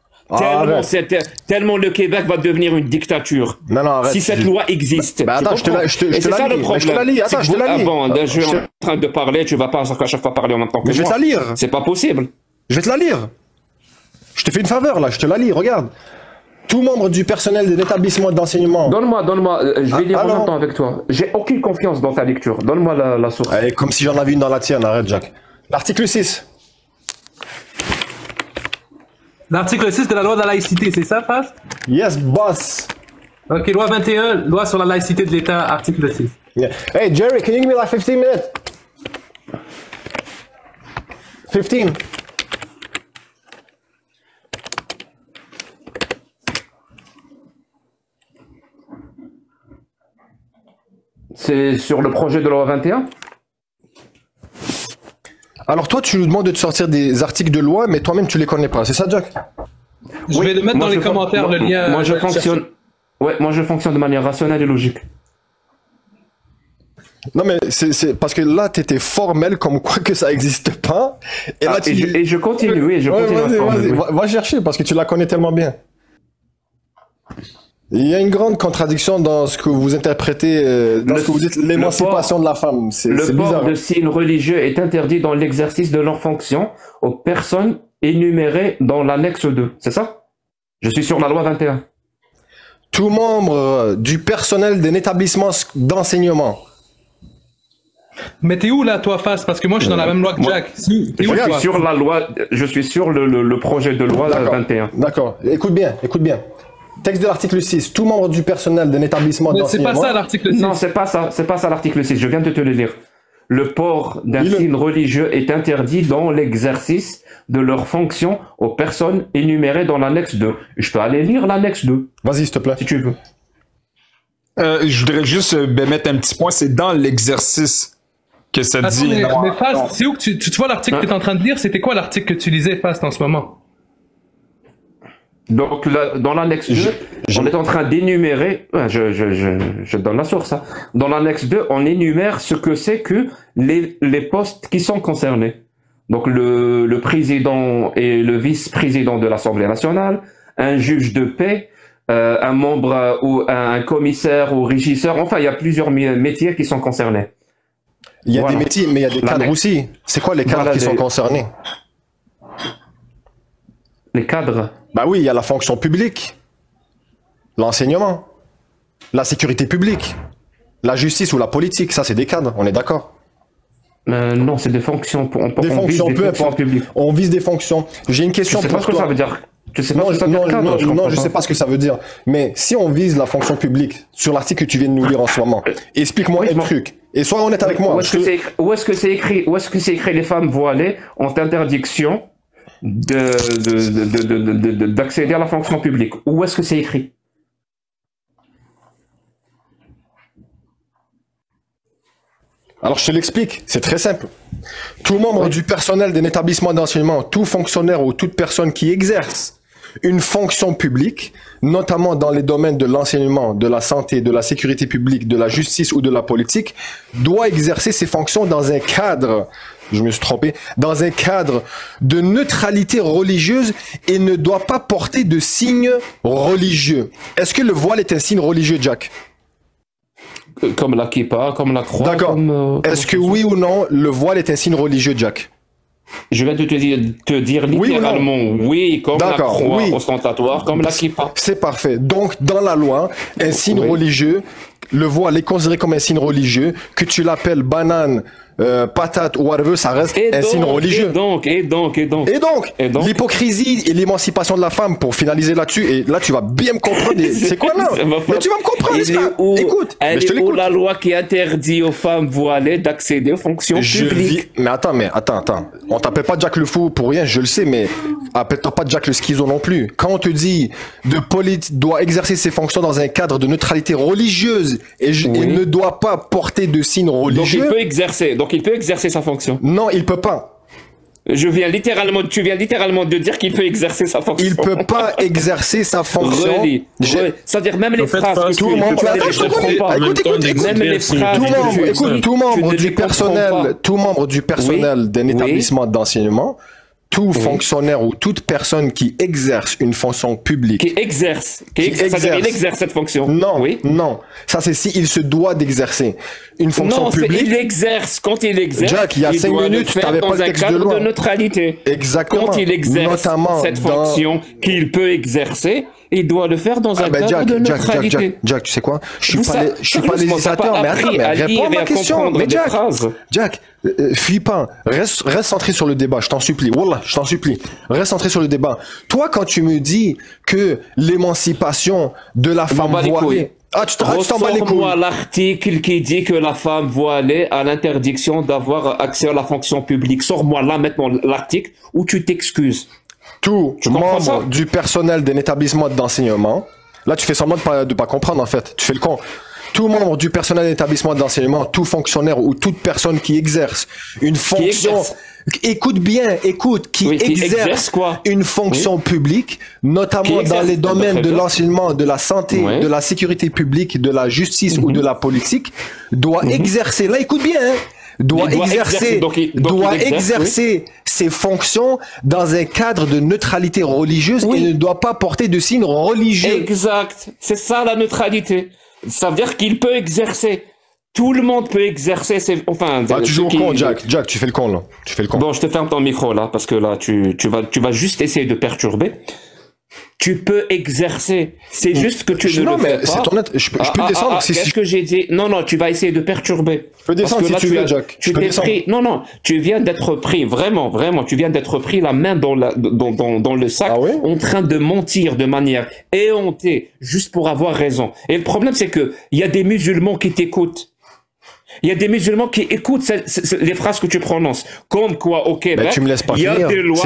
Tellement le Québec va devenir une dictature. Non, arrête. Si cette loi existe. Attends, je te la lis. Je te la lis. Attends, je te la lis. Bon, je suis en train de parler, tu vas pas à chaque fois parler en même temps que moi. Je vais te la lire. C'est pas possible. Je vais te la lire. Je te fais une faveur, là. Je te la lis. Regarde. Tout membre du personnel de l'établissement d'enseignement. Donne-moi. Je vais lire en même temps avec toi. J'ai aucune confiance dans ta lecture. Donne-moi la source. Allez, comme si j'en avais une dans la tienne. Arrête, Jack. L'article 6. L'article 6 de la loi de la laïcité, c'est ça, Fast? Yes, boss. Ok, loi 21, loi sur la laïcité de l'État, article 6. Yeah. Hey, Jerry, can you give me like 15 minutes? 15. C'est sur le projet de loi 21? Alors toi, tu nous demandes de te sortir des articles de loi, mais toi-même, tu les connais pas. C'est ça, Jack? Je vais le mettre dans les commentaires, le lien. Moi, je fonctionne de manière rationnelle et logique. Non, mais c'est parce que là, tu étais formel comme quoi que ça n'existe pas. Et là, je continue, oui, je continue. Va chercher parce que tu la connais tellement bien. Il y a une grande contradiction dans ce que vous interprétez, dans ce que vous dites l'émancipation de la femme. Le port de signes religieux est interdit dans l'exercice de leurs fonctions aux personnes énumérées dans l'annexe 2. C'est ça? Je suis sur la loi 21. Tout membre du personnel d'un établissement d'enseignement. Mais t'es où là, toi, Face? Parce que moi, je suis dans la même loi que Jack. Je suis sur le projet de loi 21. D'accord. Écoute bien. Texte de l'article 6. Tout membre du personnel d'un établissement d'enseignement. C'est pas ça l'article 6. Non, c'est pas ça l'article 6. Je viens de te le lire. Le port d'un signe religieux est interdit dans l'exercice de leurs fonctions aux personnes énumérées dans l'annexe 2. Je peux aller lire l'annexe 2. Vas-y, s'il te plaît. Si tu veux. Je voudrais juste mettre un petit point. C'est dans l'exercice que ça dit. Mais Fast, c'est où que tu vois l'article que tu es en train de lire? C'était quoi l'article que tu lisais, Fast, en ce moment? Donc, là, dans l'annexe 2, on est en train d'énumérer, je donne la source, hein. Dans l'annexe 2, on énumère ce que c'est que les postes qui sont concernés. Donc, le président et le vice-président de l'Assemblée nationale, un juge de paix, un membre ou un commissaire ou régisseur, enfin, il y a plusieurs métiers qui sont concernés. Il y a des métiers, mais il y a des cadres aussi. C'est quoi les cadres qui sont concernés? Les cadres? Bah oui, il y a la fonction publique, l'enseignement, la sécurité publique, la justice ou la politique, ça c'est des cadres, on est d'accord? Non, c'est des fonctions. Des fonctions, peu importe. On vise des fonctions. J'ai une question pour toi. Je sais pas ce que ça veut dire. Je sais pas non, ce que ça veut dire. Non, je sais pas ce que ça veut dire. Mais si on vise la fonction publique sur l'article que tu viens de nous lire en ce moment, explique-moi un truc. Et sois honnête avec moi. Où est-ce que c'est écrit? Où est-ce que c'est écrit les femmes voilées ont interdiction d'accéder à la fonction publique? Où est-ce que c'est écrit? Alors je te l'explique, c'est très simple. Tout membre du personnel d'un établissement d'enseignement, tout fonctionnaire ou toute personne qui exerce une fonction publique, notamment dans les domaines de l'enseignement, de la santé, de la sécurité publique, de la justice ou de la politique, doit exercer ses fonctions dans un cadre, je me suis trompé, dans un cadre de neutralité religieuse et ne doit pas porter de signes religieux. Est-ce que le voile est un signe religieux, Jack? Comme la kippa, comme la croix. D'accord. Est-ce que oui ou non, le voile est un signe religieux, Jack? Je viens de te dire littéralement oui, comme la croix ostentatoire, comme la kippa. C'est parfait. Donc, dans la loi, un signe religieux, le voile est considéré comme un signe religieux, que tu l'appelles banane, patate ou whatever, ça reste un signe religieux. Et donc, l'hypocrisie et l'émancipation de la femme, pour finaliser là-dessus, et là tu vas bien me comprendre. C'est quoi là? Mais tu vas me comprendre, n'est-ce pas? Écoute, elle est où la loi qui interdit aux femmes voilées d'accéder aux fonctions publiques? Mais attends. On t'appelle pas Jack le fou pour rien, je le sais, mais appelle-toi pas Jack le schizo non plus. Quand on te dit doit exercer ses fonctions dans un cadre de neutralité religieuse et ne doit pas porter de signes religieux. Donc il peut exercer sa fonction. Non, il peut pas. Tu viens littéralement de dire qu'il peut exercer sa fonction. Il peut pas exercer sa fonction. C'est-à-dire même les phrases. Tout membre du personnel d'un établissement d'enseignement, tout fonctionnaire ou toute personne qui exerce une fonction publique. Qui exerce. C'est-à-dire il exerce cette fonction. Non. Ça, c'est s'il se doit d'exercer une fonction publique. Non, il exerce. Quand il exerce, Jack, il y a 5 minutes, tu n'avais pas le texte de loi. De neutralité. Exactement. Quand il exerce cette fonction qu'il peut exercer, il doit le faire dans un cadre de neutralité. Jack, tu sais quoi? Je suis pas législateur, mais attends, mais réponds à ma question. Mais Jack, fuis pas. Reste centré sur le débat, je t'en supplie. Wallah, je t'en supplie. Reste centré sur le débat. Toi, quand tu me dis que l'émancipation de la femme voilée... Ah, tu t'en bats les couilles. Ressors-moi l'article qui dit que la femme voilée a l'interdiction d'avoir accès à la fonction publique. Sors-moi là maintenant l'article où tu t'excuses. Tout membre du personnel d'un établissement d'enseignement, là tu fais semblant de pas comprendre en fait, tu fais le con. Tout membre du personnel d'un établissement d'enseignement, tout fonctionnaire ou toute personne qui exerce une fonction... Écoute bien, qui exerce quoi? Une fonction publique, notamment dans les domaines de l'enseignement, de la santé, de la sécurité publique, de la justice ou de la politique, doit exercer, là écoute bien, doit exercer ses fonctions dans un cadre de neutralité religieuse et ne doit pas porter de signes religieux. Exact, c'est ça la neutralité. Ça veut dire qu'il peut exercer. Tout le monde peut exercer ses... Enfin, tu joues au con, Jack, tu fais le con, là. Tu fais le con. Bon, je te ferme ton micro, là, parce que là, tu vas juste essayer de perturber. Tu peux exercer. C'est juste que tu ne le fais pas. Je peux descendre si... Qu'est-ce que j'ai dit? Non, tu vas essayer de perturber. Je peux descendre si tu veux, Jack. Tu t'es pris... Non, tu viens d'être pris, vraiment, tu viens d'être pris la main dans le sac, en train de mentir de manière éhontée, juste pour avoir raison. Et le problème, c'est que il y a des musulmans qui t'écoutent. Il y a des musulmans qui écoutent les phrases que tu prononces. Comme quoi, au Québec, il y a des lois...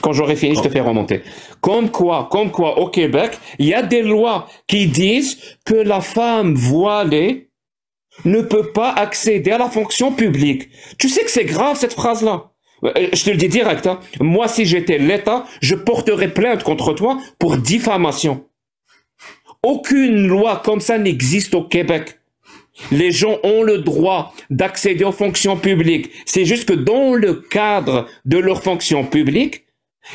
Quand j'aurai fini, je te fais remonter. Comme quoi, au Québec, il y a des lois qui disent que la femme voilée ne peut pas accéder à la fonction publique. Tu sais que c'est grave, cette phrase-là. Je te le dis direct, hein. Moi, si j'étais l'État, je porterais plainte contre toi pour diffamation. Aucune loi comme ça n'existe au Québec. Les gens ont le droit d'accéder aux fonctions publiques. C'est juste que dans le cadre de leur fonction publique,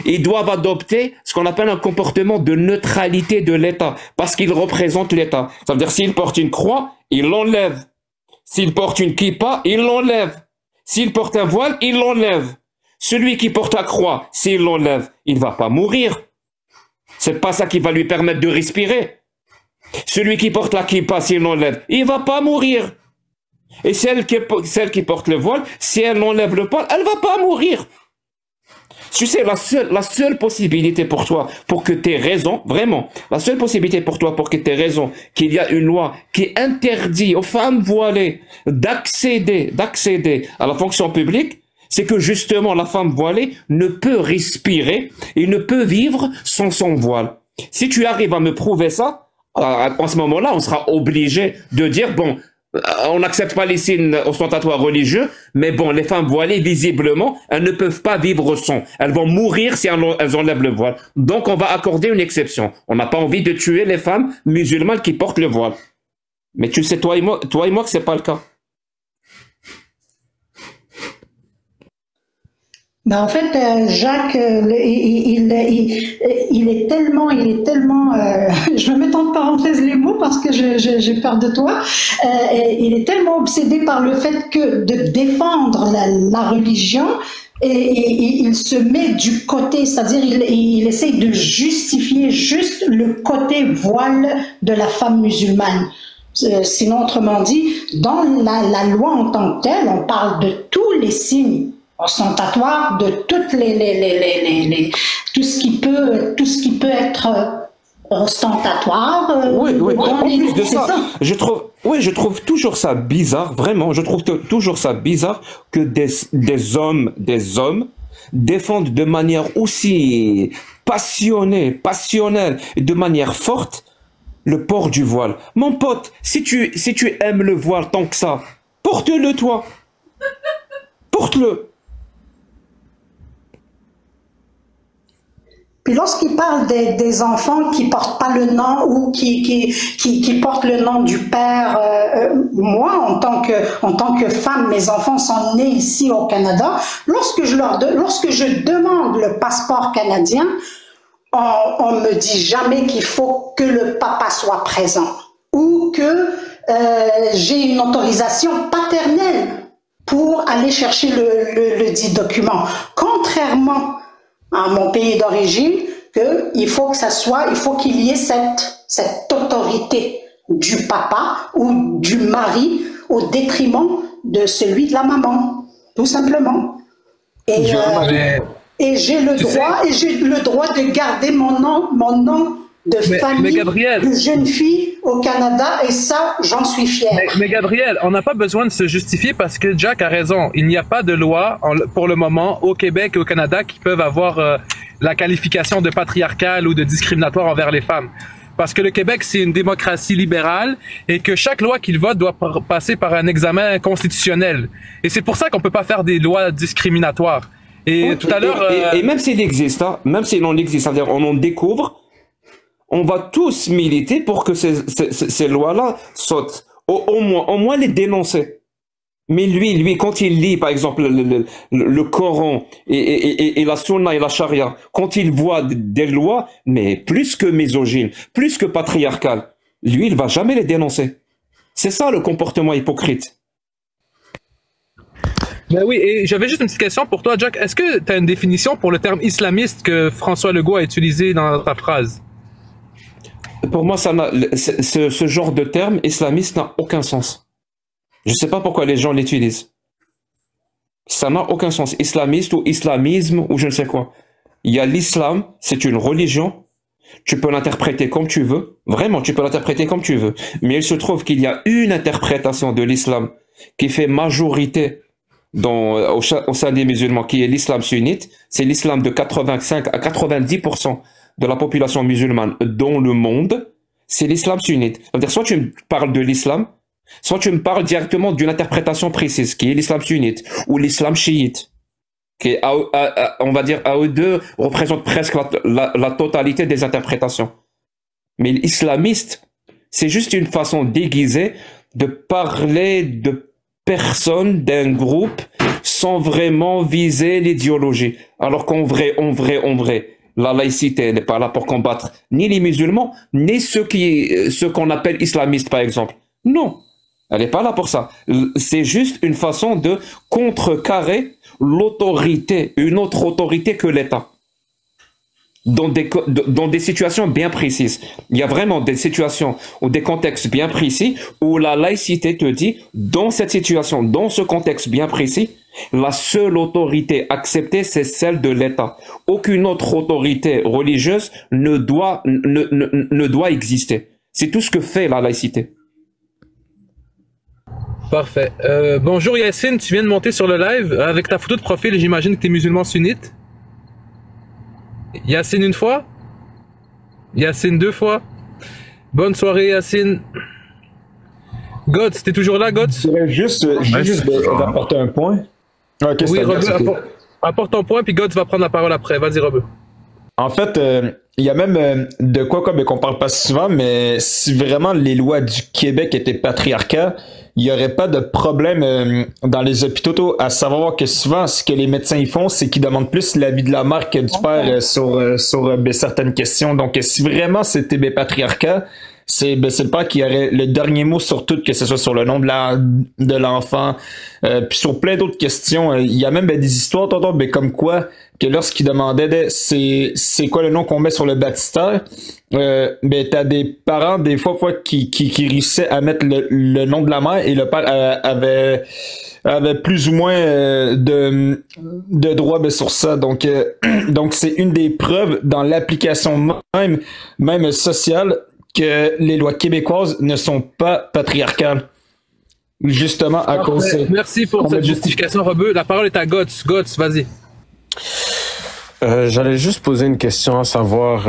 ils doivent adopter ce qu'on appelle un comportement de neutralité de l'État, parce qu'ils représentent l'État. Ça veut dire s'ils portent une croix, ils l'enlèvent. S'ils portent une kippa, ils l'enlèvent. S'ils portent un voile, ils l'enlèvent. Celui qui porte la croix, s'il l'enlève, il va pas mourir. C'est pas ça qui va lui permettre de respirer. Celui qui porte la kippa, s'il l'enlève, il va pas mourir. Et celle qui porte le voile, si elle enlève le voile, elle va pas mourir. Tu sais, la seule possibilité pour toi, pour que tu aies raison, vraiment, la seule possibilité pour toi, pour que tu aies raison, qu'il y a une loi qui interdit aux femmes voilées d'accéder à la fonction publique, c'est que justement la femme voilée ne peut respirer et ne peut vivre sans son voile. Si tu arrives à me prouver ça, en ce moment-là, on sera obligé de dire, bon, on n'accepte pas les signes ostentatoires religieux, mais bon, les femmes voilées, visiblement, elles ne peuvent pas vivre sans. Elles vont mourir si elles enlèvent le voile. Donc, on va accorder une exception. On n'a pas envie de tuer les femmes musulmanes qui portent le voile. Mais tu sais, toi et moi que c'est pas le cas. Ben en fait, Jacques, il est tellement, je me mets en parenthèse les mots parce que j'ai peur de toi. Il est tellement obsédé par le fait que de défendre la religion et il se met du côté, c'est-à-dire il essaye de justifier juste le côté voile de la femme musulmane. Sinon, autrement dit, dans la loi en tant que telle, on parle de tous les signes ostentatoire, de toutes tout ce qui peut être ostentatoire. En plus de ça, je trouve toujours ça bizarre, vraiment, je trouve toujours ça bizarre que des hommes défendent de manière aussi passionnelle et de manière forte le port du voile. Mon pote, si tu aimes le voile tant que ça, porte-le toi. Porte-le. Puis lorsqu'il parle des enfants qui portent pas le nom ou qui portent le nom du père, moi en tant que femme, mes enfants sont nés ici au Canada. Lorsque je demande le passeport canadien, on me dit jamais qu'il faut que le papa soit présent ou que j'ai une autorisation paternelle pour aller chercher le dit document. Contrairement à mon pays d'origine, qu'il faut que ça soit, il faut qu'il y ait cette autorité du papa ou du mari au détriment de celui de la maman, tout simplement. Et j'ai le droit de garder mon nom de famille, de jeune fille au Canada, et ça, j'en suis fière. Mais Gabriel, on n'a pas besoin de se justifier parce que Jack a raison. Il n'y a pas de loi pour le moment au Québec et au Canada qui peuvent avoir la qualification de patriarcale ou de discriminatoire envers les femmes. Parce que le Québec, c'est une démocratie libérale et que chaque loi qu'il vote doit passer par un examen constitutionnel. Et c'est pour ça qu'on peut pas faire des lois discriminatoires. Et oui, tout à l'heure... Et même s'il existe, hein, même s'il en existe, c'est-à-dire on en découvre, on va tous militer pour que ces lois-là sautent. Au moins les dénoncer. Mais lui, quand il lit, par exemple, le Coran et la Sunna et la Charia, quand il voit des lois, mais plus que misogynes, plus que patriarcales, lui, il va jamais les dénoncer. C'est ça le comportement hypocrite. Ben oui, et j'avais juste une petite question pour toi, Jack. Est-ce que tu as une définition pour le terme islamiste que François Legault a utilisé dans ta phrase? Pour moi, ce genre de terme islamiste n'a aucun sens. Je ne sais pas pourquoi les gens l'utilisent. Ça n'a aucun sens. Islamiste ou islamisme ou je ne sais quoi. Il y a l'islam, c'est une religion. Tu peux l'interpréter comme tu veux. Vraiment, tu peux l'interpréter comme tu veux. Mais il se trouve qu'il y a une interprétation de l'islam qui fait majorité au sein des musulmans, qui est l'islam sunnite. C'est l'islam de 85 à 90% de la population musulmane dans le monde. C'est l'islam sunnite. C'est-à-dire, soit tu me parles de l'islam, soit tu me parles directement d'une interprétation précise, qui est l'islam sunnite, ou l'islam chiite, qui, on va dire, à eux deux, représente presque la totalité des interprétations. Mais l'islamiste, c'est juste une façon déguisée de parler de personnes, d'un groupe, sans vraiment viser l'idéologie. Alors qu'en vrai, la laïcité n'est pas là pour combattre ni les musulmans, ni ceux qu'on appelle islamistes, par exemple. Non. Elle n'est pas là pour ça. C'est juste une façon de contrecarrer l'autorité, une autre autorité que l'État. Dans des situations bien précises. Il y a vraiment des situations ou des contextes bien précis où la laïcité te dit, dans cette situation, dans ce contexte bien précis, la seule autorité acceptée, c'est celle de l'État. Aucune autre autorité religieuse ne doit exister. C'est tout ce que fait la laïcité. Parfait. Bonjour Yacine, tu viens de monter sur le live. Avec ta photo de profil, j'imagine que tu es musulman sunnite. Yacine une fois. Yacine deux fois. Bonne soirée Yacine. Gods, t'es toujours là Gods? Je voudrais juste apporter un point. Oui, Rebeu, apporte ton point, puis Gods va prendre la parole après. Vas-y Rebeu. En fait, il y a même de quoi qu'on parle pas souvent, mais si vraiment les lois du Québec étaient patriarcales, il n'y aurait pas de problème dans les hôpitaux, à savoir que souvent, ce que les médecins y font, c'est qu'ils demandent plus l'avis de la mère que du père sur certaines questions. Donc, si vraiment c'était patriarcal, c'est le père qui aurait le dernier mot sur tout, que ce soit sur le nom de l'enfant, puis sur plein d'autres questions. Il y a même des histoires, comme quoi, que lorsqu'ils demandaient c'est quoi le nom qu'on met sur le baptistère, t'as des parents des fois qui réussissaient à mettre le nom de la mère, et le père avait plus ou moins de droit sur ça. Donc c'est une des preuves dans l'application même sociale que les lois québécoises ne sont pas patriarcales. Justement à cause de... Merci pour cette justification, Rebeu. La parole est à Gots. Gots, vas-y. J'allais juste poser une question, à savoir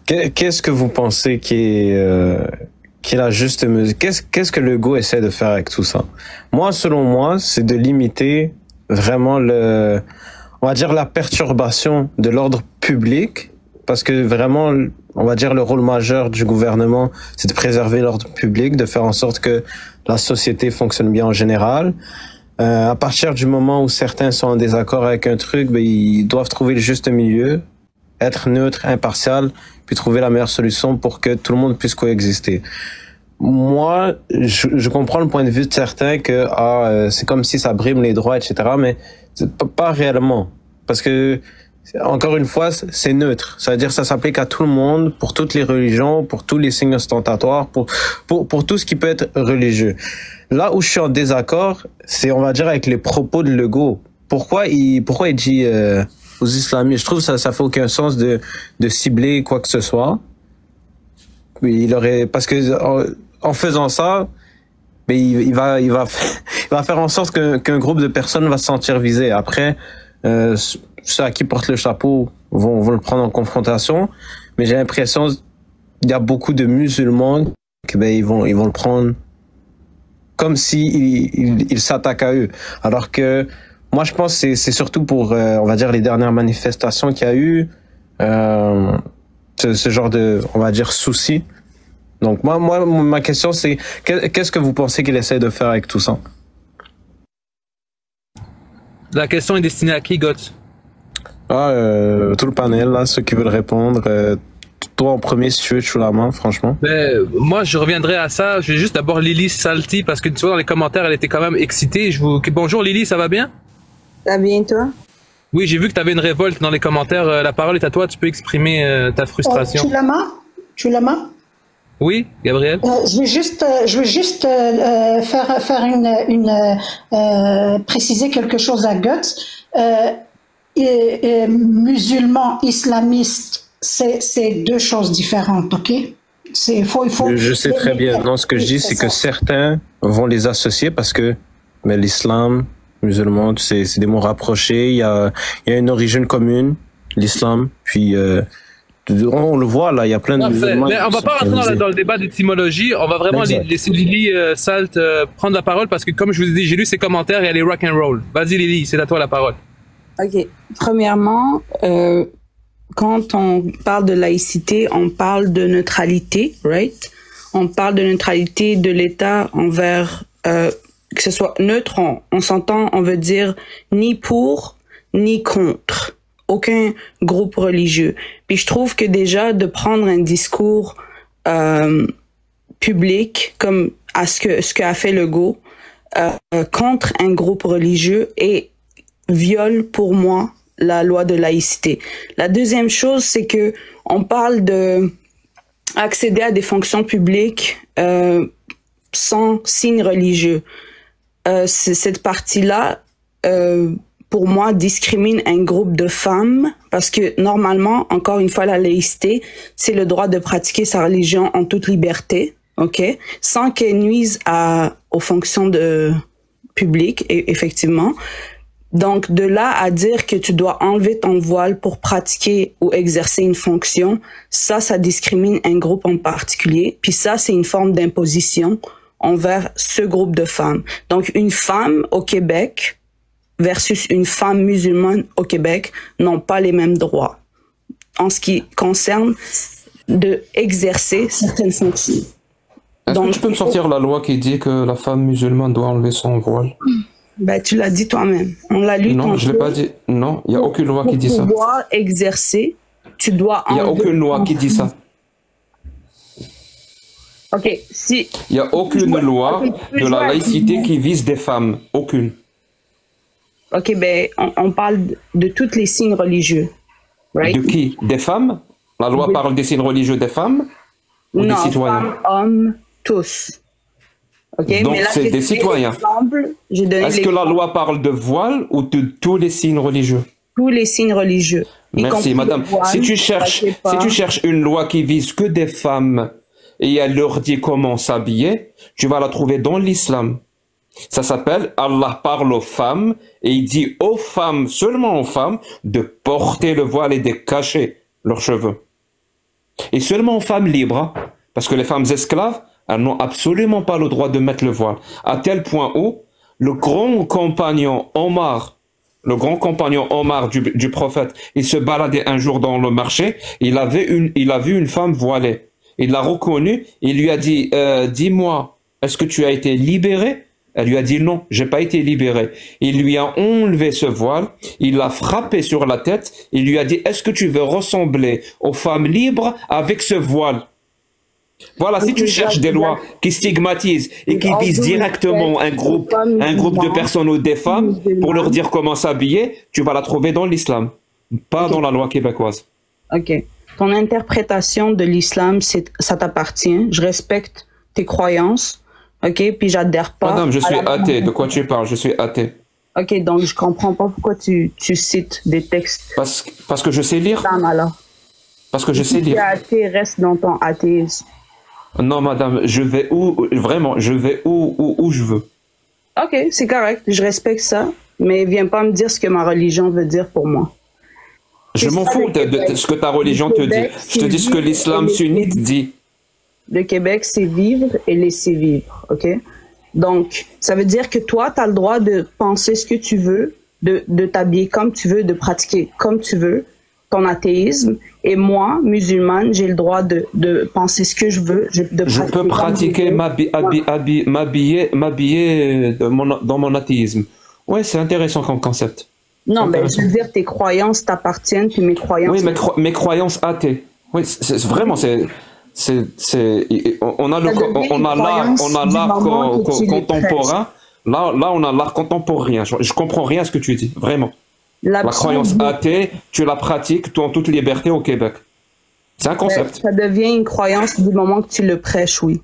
qu'est-ce que vous pensez qui est la juste mesure? Qu'est-ce que Legault essaie de faire avec tout ça? Moi, selon moi, c'est de limiter vraiment on va dire la perturbation de l'ordre public, parce que vraiment, on va dire le rôle majeur du gouvernement, c'est de préserver l'ordre public, de faire en sorte que la société fonctionne bien en général. À partir du moment où certains sont en désaccord avec un truc, ils doivent trouver le juste milieu, être neutre, impartial, puis trouver la meilleure solution pour que tout le monde puisse coexister. Moi, je comprends le point de vue de certains que c'est comme si ça brime les droits, etc., mais pas réellement. Parce que encore une fois, c'est neutre. Ça veut dire que ça s'applique à tout le monde, pour toutes les religions, pour tous les signes ostentatoires, pour tout ce qui peut être religieux. Là où je suis en désaccord, c'est, on va dire, avec les propos de Legault. Pourquoi il dit aux islamistes? Je trouve que ça fait aucun sens de cibler quoi que ce soit. Parce que en faisant ça, mais il va faire en sorte qu'un groupe de personnes va se sentir visé. Après, ceux à qui porte le chapeau vont le prendre en confrontation, mais j'ai l'impression qu'il y a beaucoup de musulmans qui ils vont le prendre comme si il s'attaque à eux. Alors que moi je pense que c'est surtout pour on va dire les dernières manifestations qu'il y a eu ce genre de, on va dire, souci. Donc moi ma question c'est qu'est-ce que vous pensez qu'il essaie de faire avec tout ça? La question est destinée à qui, Gotts? Tout le panel, là, ceux qui veulent répondre. Toi en premier, si tu veux, je suis la main, franchement. Moi, je reviendrai à ça. Je vais juste d'abord Lily Salty, parce que tu vois, dans les commentaires, elle était quand même excitée. Bonjour Lily, ça va bien? Ça va bien, toi? Oui, j'ai vu que tu avais une révolte dans les commentaires. La parole est à toi, tu peux exprimer ta frustration. Tu l'as main? Oui, Gabriel. Je veux juste préciser quelque chose à Guts. Musulmans, islamistes, c'est deux choses différentes, ok? Je sais très bien. Non, ce que je dis, c'est que certains vont les associer parce que l'islam, musulman, c'est des mots rapprochés. Il y a une origine commune, l'islam. Puis on le voit là, il y a plein de musulmans. Mais on va pas rentrer dans le débat d'étymologie. On va vraiment laisser Lily Salt prendre la parole parce que, comme je vous ai dit, j'ai lu ses commentaires et elle est rock and roll. Vas-y Lily, c'est à toi la parole. Ok. Premièrement, quand on parle de laïcité, on parle de neutralité, right? On parle de neutralité de l'État envers que ce soit neutre. On s'entend, on veut dire ni pour ni contre aucun groupe religieux. Puis je trouve que déjà de prendre un discours public comme à ce qu'a fait Legault contre un groupe religieux et viole pour moi la loi de laïcité. La deuxième chose, c'est que on parle de accéder à des fonctions publiques sans signe religieux. Cette partie-là, pour moi, discrimine un groupe de femmes parce que normalement, encore une fois, la laïcité, c'est le droit de pratiquer sa religion en toute liberté, ok, sans qu'elle nuise aux fonctions publiques, effectivement. Donc, de là à dire que tu dois enlever ton voile pour pratiquer ou exercer une fonction, ça discrimine un groupe en particulier. Puis ça, c'est une forme d'imposition envers ce groupe de femmes. Donc, une femme au Québec versus une femme musulmane au Québec n'ont pas les mêmes droits en ce qui concerne de exercer certaines fonctions. Est-ce que tu peux me sortir la loi qui dit que la femme musulmane doit enlever son voile? Ben, tu l'as dit toi-même. On l'a lu. Non, je l'ai pas dit. Non, il n'y a aucune loi qui dit ça. Pour pouvoir exercer, tu dois enlever. Il n'y a aucune loi qui dit ça. Ok, si. Il n'y a aucune loi de la laïcité qui vise des femmes. Aucune. Ok, ben, on parle de tous les signes religieux. Right? De qui? Des femmes? La loi parle des signes religieux des femmes? Ou des citoyens? Femmes, hommes, tous. Okay, donc c'est des citoyens. Est-ce que la loi parle de voile ou de tous les signes religieux? Tous les signes religieux. Merci madame. Voile, si tu cherches une loi qui vise que des femmes et elle leur dit comment s'habiller, tu vas la trouver dans l'islam. Ça s'appelle Allah parle aux femmes et il dit aux femmes, seulement aux femmes, de porter le voile et de cacher leurs cheveux. Et seulement aux femmes libres, parce que les femmes esclaves, elles n'ont absolument pas le droit de mettre le voile. À tel point où le grand compagnon Omar du prophète, il se baladait un jour dans le marché, il a vu une femme voilée. Il l'a reconnue, il lui a dit dis-moi, est-ce que tu as été libéré? Elle lui a dit non, j'ai pas été libéré. Il lui a enlevé ce voile, il l'a frappé sur la tête, il lui a dit est-ce que tu veux ressembler aux femmes libres avec ce voile? Voilà, si tu cherches des lois qui stigmatisent et qui visent directement un groupe de personnes ou des femmes pour leur dire comment s'habiller, tu vas la trouver dans l'islam. Pas dans la loi québécoise. Ok. Ton interprétation de l'islam, ça t'appartient. Je respecte tes croyances. Ok, puis j'adhère pas. Madame, je suis athée. De quoi tu parles? Je suis athée. Ok, donc je comprends pas pourquoi tu cites des textes. Parce que je sais lire. Alors. Parce que je sais lire. Si tu es athée, reste dans ton athéisme. Non, madame, je vais où je veux. Ok, c'est correct. Je respecte ça. Mais viens pas me dire ce que ma religion veut dire pour moi. Je m'en fous de ce que ta religion te dit. Je te dis ce que l'islam sunnite dit. Le Québec, c'est vivre et laisser vivre, ok? Donc, ça veut dire que toi, tu as le droit de penser ce que tu veux, de t'habiller comme tu veux, de pratiquer comme tu veux ton athéisme. Et moi, musulmane, j'ai le droit de penser ce que je veux. Je peux pratiquer, m'habiller dans mon athéisme. Ouais, c'est intéressant comme concept. Non, mais je veux dire, tes croyances t'appartiennent, puis mes croyances... Oui, mes croyances athées. Oui, c'est vraiment, on a l'art contemporain. Là, on a l'art contemporain. Je comprends rien à ce que tu dis, vraiment. La croyance athée, tu la pratiques en toute liberté au Québec. C'est un concept. Ça devient une croyance du moment que tu le prêches, oui.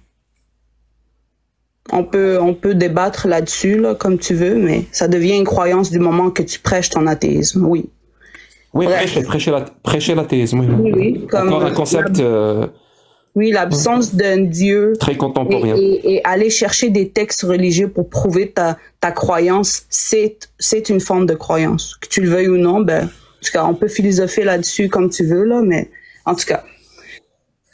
On peut débattre là-dessus, là, comme tu veux, mais ça devient une croyance du moment que tu prêches ton athéisme, oui. Oui, prêcher l'athéisme, oui. Oui, comme encore un concept... Oui, l'absence d'un Dieu. Très contemporain. Et aller chercher des textes religieux pour prouver ta croyance, c'est une forme de croyance. Que tu le veuilles ou non, ben, en tout cas, on peut philosopher là-dessus comme tu veux, là, mais en tout cas.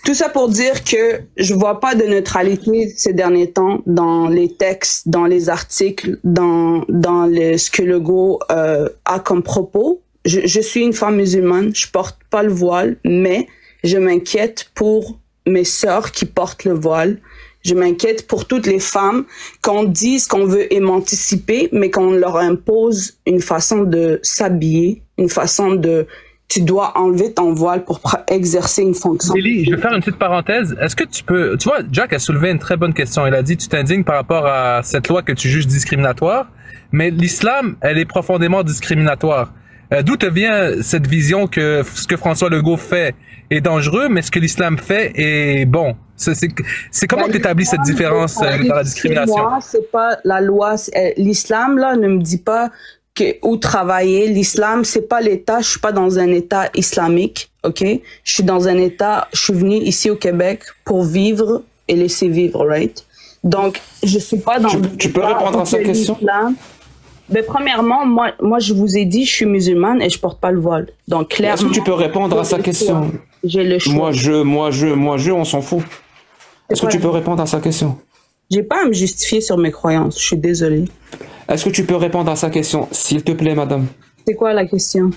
Tout ça pour dire que je vois pas de neutralité ces derniers temps dans les textes, dans les articles, dans ce que Legault a comme propos. Je suis une femme musulmane, je porte pas le voile, mais je m'inquiète pour mes sœurs qui portent le voile. Je m'inquiète pour toutes les femmes qu'on dise qu'on veut émanciper, mais qu'on leur impose une façon de s'habiller, une façon de... Tu dois enlever ton voile pour exercer une fonction. Lily, je vais faire une petite parenthèse. Est-ce que tu peux... Tu vois, Jack a soulevé une très bonne question. Il a dit, tu t'indignes par rapport à cette loi que tu juges discriminatoire, mais l'islam, elle est profondément discriminatoire. D'où te vient cette vision que ce que François Legault fait est dangereux, mais ce que l'islam fait est bon? C'est comment tu établis cette différence dans la discrimination? Moi, c'est pas la loi. L'islam, là, ne me dit pas où travailler. L'islam, c'est pas l'État. Je suis pas dans un État islamique, ok? Je suis dans un État. Je suis venue ici au Québec pour vivre et laisser vivre, right? Donc, je suis pas dans. Tu peux répondre à sa question? Ben, premièrement, moi, je vous ai dit, je suis musulmane et je porte pas le voile. Donc, clairement. Est-ce que tu peux répondre à sa question? J'ai le choix. Moi, on s'en fout. Est-ce que tu peux répondre à sa question? J'ai pas à me justifier sur mes croyances. Je suis désolée. Est-ce que tu peux répondre à sa question, s'il te plaît, madame? C'est quoi la question?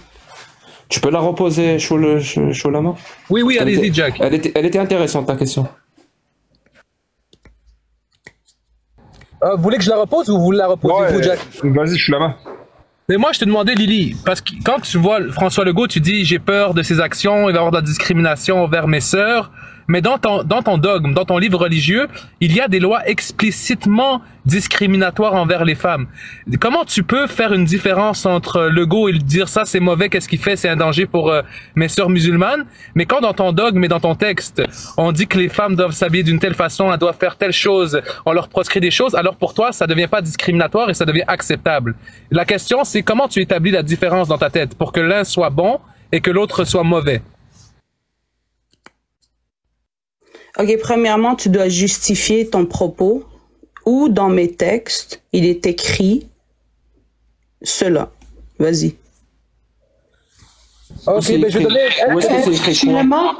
Tu peux la reposer chaud la main? Oui, allez-y, Jack. Elle était intéressante, ta question. Vous voulez que je la repose ou vous la reposez, vous, Jack? Vas-y, je suis là-bas. Mais moi, je te demandais, Lily, parce que quand tu vois François Legault, tu dis, j'ai peur de ses actions, il va y avoir de la discrimination envers mes sœurs. Mais dans ton dogme, dans ton livre religieux, il y a des lois explicitement discriminatoires envers les femmes. Comment tu peux faire une différence entre Legault et dire ça c'est mauvais, qu'est-ce qu'il fait, c'est un danger pour mes sœurs musulmanes, mais quand dans ton dogme et dans ton texte, on dit que les femmes doivent s'habiller d'une telle façon, elles doivent faire telle chose, on leur proscrit des choses, alors pour toi, ça devient pas discriminatoire et ça devient acceptable. La question, c'est comment tu établis la différence dans ta tête pour que l'un soit bon et que l'autre soit mauvais. Ok, premièrement, tu dois justifier ton propos. Où dans mes textes, il est écrit cela. Vas-y. Ok, mais je vais donner... Où est-ce que c'est écrit quoi?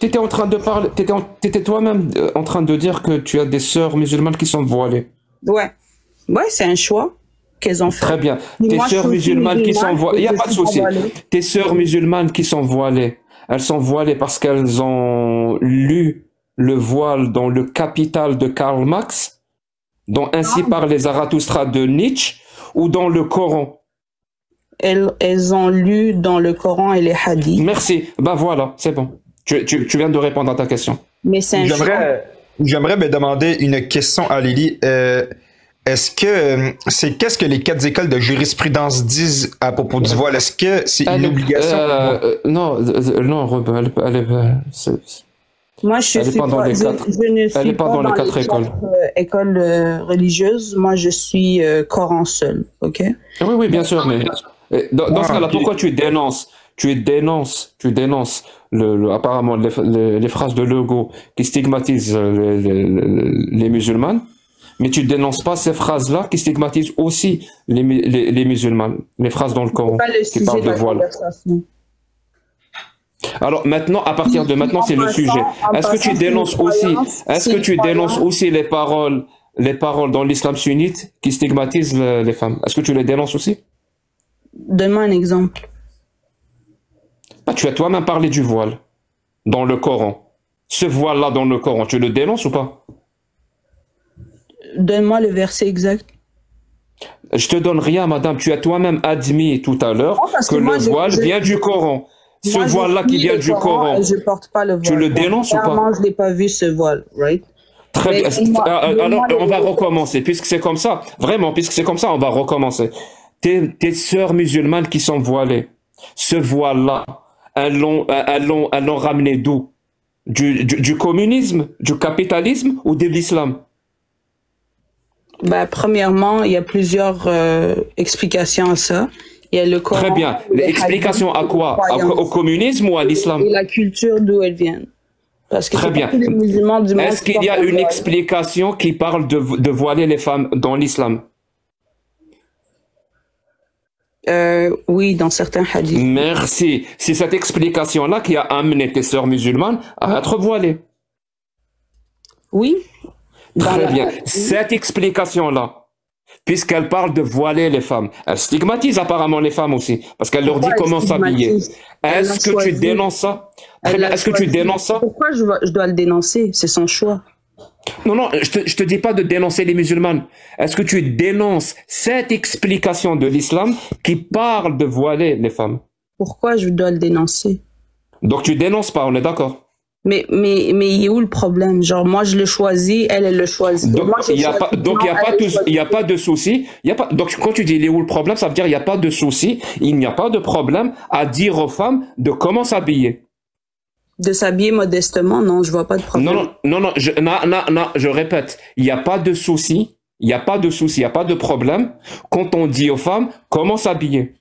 T'étais en train de parler, t'étais toi-même en train de dire que tu as des sœurs musulmanes qui sont voilées. Ouais, c'est un choix qu'elles ont fait. Très bien. Tes sœurs musulmanes qui sont voilées, il n'y a pas de souci. Tes sœurs musulmanes qui sont voilées, elles sont voilées parce qu'elles ont lu le voile dans le Capital de Karl Marx, dont Ainsi parlent les Zarathustra de Nietzsche, ou dans le Coran? Elles ont lu dans le Coran et les hadiths. Merci. Ben voilà, c'est bon. Tu viens de répondre à ta question. Mais c'est J'aimerais demander une question à Lily. qu'est-ce que les 4 écoles de jurisprudence disent à propos du voile? Est-ce que c'est une obligation? Non, Robin, moi, je ne suis pas dans les 4 écoles religieuses. Moi, je suis Coran seul, ok? Oui, bien sûr, mais dans ce cas-là, pourquoi tu dénonces apparemment les phrases de Legault qui stigmatisent les musulmans, mais tu dénonces pas ces phrases-là qui stigmatisent aussi les musulmans, les phrases dans le Coran qui parlent de voile. Alors maintenant, à partir de maintenant, c'est le sujet. Est-ce que tu dénonces aussi les paroles dans l'islam sunnite qui stigmatisent les femmes? Est-ce que tu les dénonces aussi? Donne-moi un exemple. Tu as toi-même parlé du voile dans le Coran. Ce voile-là dans le Coran, tu le dénonces ou pas? Donne-moi le verset exact. Je te donne rien, madame. Tu as toi-même admis tout à l'heure que le voile vient du Coran. Ce voile-là qui vient du Coran, je porte pas le voile. Tu le dénonces ou pas? Je l'ai pas vu ce voile, right? Très bien. Alors, on va recommencer. Puisque c'est comme ça, vraiment, puisque c'est comme ça, on va recommencer. Tes sœurs musulmanes qui sont voilées, ce voile-là, elles l'ont ramené d'où? Du communisme, du capitalisme ou de l'islam? Premièrement, il y a plusieurs explications à ça. Il y a le Coran. Très bien. L'explication à quoi? Au communisme ou à l'islam? Et la culture d'où elles viennent. Parce que très bien. Les musulmans du monde. Est-ce qu'il y a une explication qui parle de voiler les femmes dans l'islam? Oui, dans certains hadiths. Merci. C'est cette explication-là qui a amené tes sœurs musulmanes à être voilées. Oui. Très bien. Cette explication-là, puisqu'elle parle de voiler les femmes, elle stigmatise apparemment les femmes aussi, parce qu'elle leur dit comment s'habiller. Est-ce que tu dénonces ça? Est-ce que tu dénonces ça? Pourquoi je dois le dénoncer? C'est son choix. Non, je te dis pas de dénoncer les musulmanes. Est-ce que tu dénonces cette explication de l'islam qui parle de voiler les femmes? Pourquoi je dois le dénoncer? Donc tu dénonces pas, on est d'accord? Mais il est où le problème? Genre, moi, je le choisis, elle le choisit. Donc, il n'y a pas de souci. Donc, quand tu dis il est où le problème, ça veut dire il n'y a pas de souci, il n'y a pas de problème à dire aux femmes de comment s'habiller. De s'habiller modestement, non, je vois pas de problème. Non, je répète, il n'y a pas de souci, il n'y a pas de souci, il n'y a pas de problème quand on dit aux femmes comment s'habiller.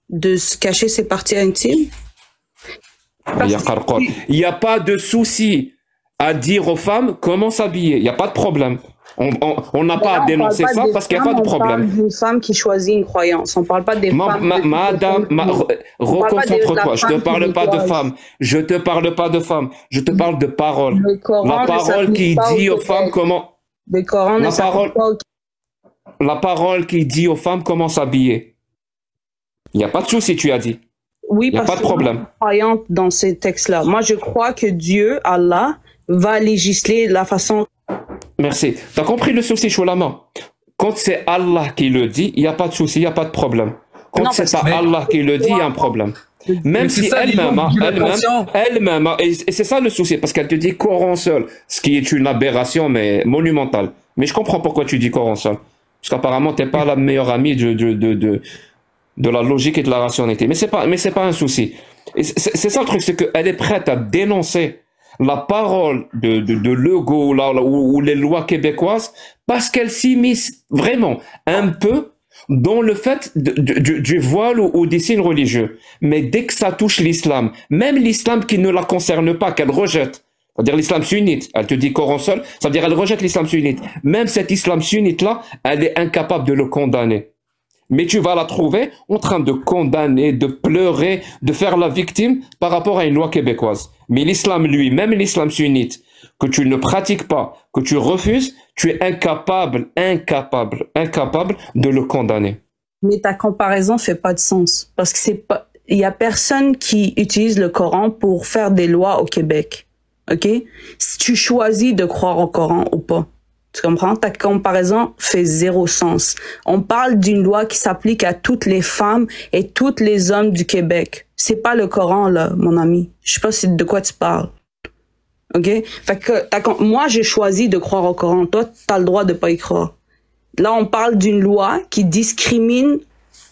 De se cacher ses parties intimes? Il n'y a pas de souci à dire aux femmes comment s'habiller. Il n'y a pas de problème. On n'a pas à dénoncer ça parce qu'il n'y a pas de problème. On parle d'une femme qui choisit une croyance. On ne parle pas des femmes. Madame, reconcentre-toi. Je ne te parle pas de femmes. Je te parle pas de femmes. Je te parle de parole. La parole qui dit aux femmes comment. La parole qui dit aux femmes comment s'habiller. Il n'y a pas de souci, tu as dit. Oui, parce que pas de problème. Croyante dans ces textes-là. Moi, je crois que Dieu, Allah, va législer la façon. Merci. Tu as compris le souci, Choulama? Quand c'est Allah qui le dit, il n'y a pas de souci, il n'y a pas de problème. Quand c'est pas Allah qui le dit, il y a un problème. Même si elle-même, et c'est ça le souci, parce qu'elle te dit Coran seul, ce qui est une aberration, mais monumentale. Mais je comprends pourquoi tu dis Coran seul. Parce qu'apparemment, tu n'es pas la meilleure amie de la logique et de la rationalité. Mais c'est pas un souci. C'est ça le truc, c'est qu'elle est prête à dénoncer la parole de Legault ou les lois québécoises parce qu'elle s'immisce vraiment un peu dans le fait du voile ou des signes religieux. Mais dès que ça touche l'islam, même l'islam qui ne la concerne pas, qu'elle rejette, c'est-à-dire l'islam sunnite, elle te dit Coran seul, ça veut dire elle rejette l'islam sunnite. Même cet islam sunnite-là, elle est incapable de le condamner. Mais tu vas la trouver en train de condamner, de pleurer, de faire la victime par rapport à une loi québécoise. Mais l'islam, lui, même l'islam sunnite, que tu ne pratiques pas, que tu refuses, tu es incapable de le condamner. Mais ta comparaison fait pas de sens. Parce que il y a personne qui utilise le Coran pour faire des lois au Québec. OK? Si tu choisis de croire au Coran ou pas. Tu comprends? Ta comparaison fait zéro sens. On parle d'une loi qui s'applique à toutes les femmes et tous les hommes du Québec. C'est pas le Coran, là, mon ami. Je sais pas de quoi tu parles. Ok? Fait que moi, j'ai choisi de croire au Coran. Toi, t'as le droit de pas y croire. Là, on parle d'une loi qui discrimine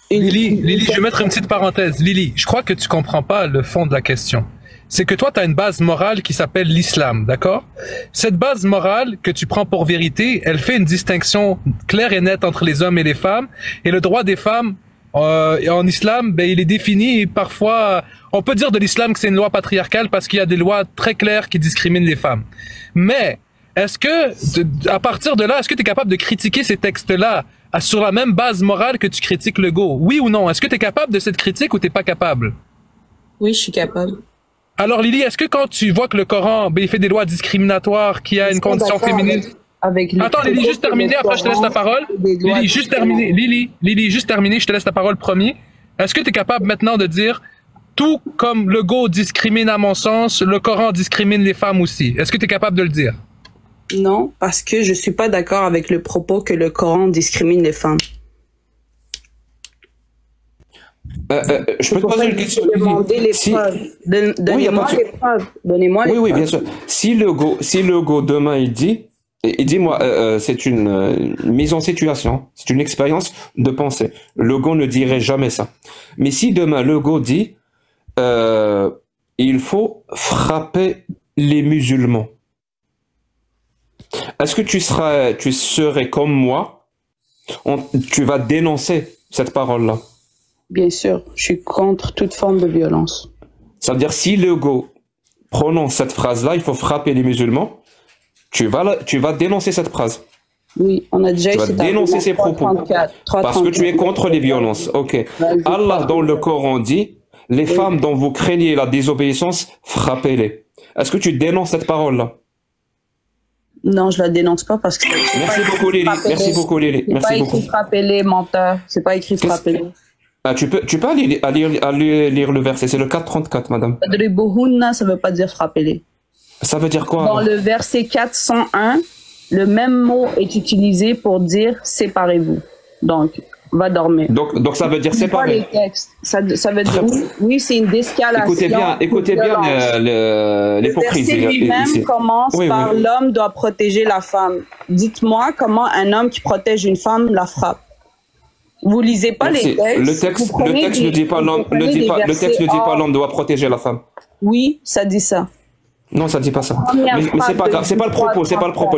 Lily, je vais mettre une petite parenthèse. Lily, je crois que tu comprends pas le fond de la question. C'est que toi, tu as une base morale qui s'appelle l'islam, d'accord? Cette base morale que tu prends pour vérité, elle fait une distinction claire et nette entre les hommes et les femmes. Et le droit des femmes en islam, ben, il est défini et parfois, on peut dire de l'islam que c'est une loi patriarcale parce qu'il y a des lois très claires qui discriminent les femmes. Mais est-ce que, à partir de là, est-ce que tu es capable de critiquer ces textes-là sur la même base morale que tu critiques le go? Oui ou non? Est-ce que tu es capable de cette critique ou t'es pas capable? Oui, je suis capable. Alors Lily, est-ce que quand tu vois que le Coran, ben, il fait des lois discriminatoires, qu'il y a une condition féminine... Attends Lily, juste terminer, après je te laisse la parole. Lily, juste terminer. Lily, juste terminer, je te laisse la parole premier. Est-ce que tu es capable maintenant de dire, tout comme le go discrimine à mon sens, le Coran discrimine les femmes aussi? Est-ce que tu es capable de le dire? Non, parce que je suis pas d'accord avec le propos que le Coran discrimine les femmes. Je peux te poser une question. Demander les preuves. Donnez-moi les preuves. Donnez-moi les preuves. Oui, bien sûr. Si le go demain il dit moi, c'est une mise en situation, c'est une expérience de pensée. Le go ne dirait jamais ça. Mais si demain le go dit il faut frapper les musulmans, est-ce que tu serais comme moi, tu vas dénoncer cette parole-là? Bien sûr, je suis contre toute forme de violence. Ça veut dire, si le go prononce cette phrase-là, il faut frapper les musulmans, tu vas dénoncer cette phrase. Oui, on a déjà essayé de dénoncer ces propos. 334, parce que tu es contre les violences. Ok. Allah, dans le Coran, dit, les femmes dont vous craignez la désobéissance, frappez-les. Est-ce que tu dénonces cette parole-là? Non, je la dénonce pas parce que... Merci beaucoup, Lily. Merci beaucoup, Lily. C'est pas écrit frappez-les, menteur. C'est pas écrit frappez-les. Ah, tu peux aller lire le verset. C'est le 434, madame. Adribuhunna, ça veut pas dire frappez-les. Ça veut dire quoi? Dans le verset 401, le même mot est utilisé pour dire séparez-vous. Donc, va dormir. Donc ça veut dire séparer. Les textes. Ça veut dire oui, c'est une d'escalation. Écoutez bien l'hypocrisie. Le verset lui-même commence par l'homme doit protéger la femme. Dites-moi comment un homme qui protège une femme la frappe. Vous lisez pas les textes. Le texte ne dit pas l'homme doit protéger la femme. Oui, ça dit ça. Non, ça dit pas ça. Mais c'est pas grave, c'est pas le propos,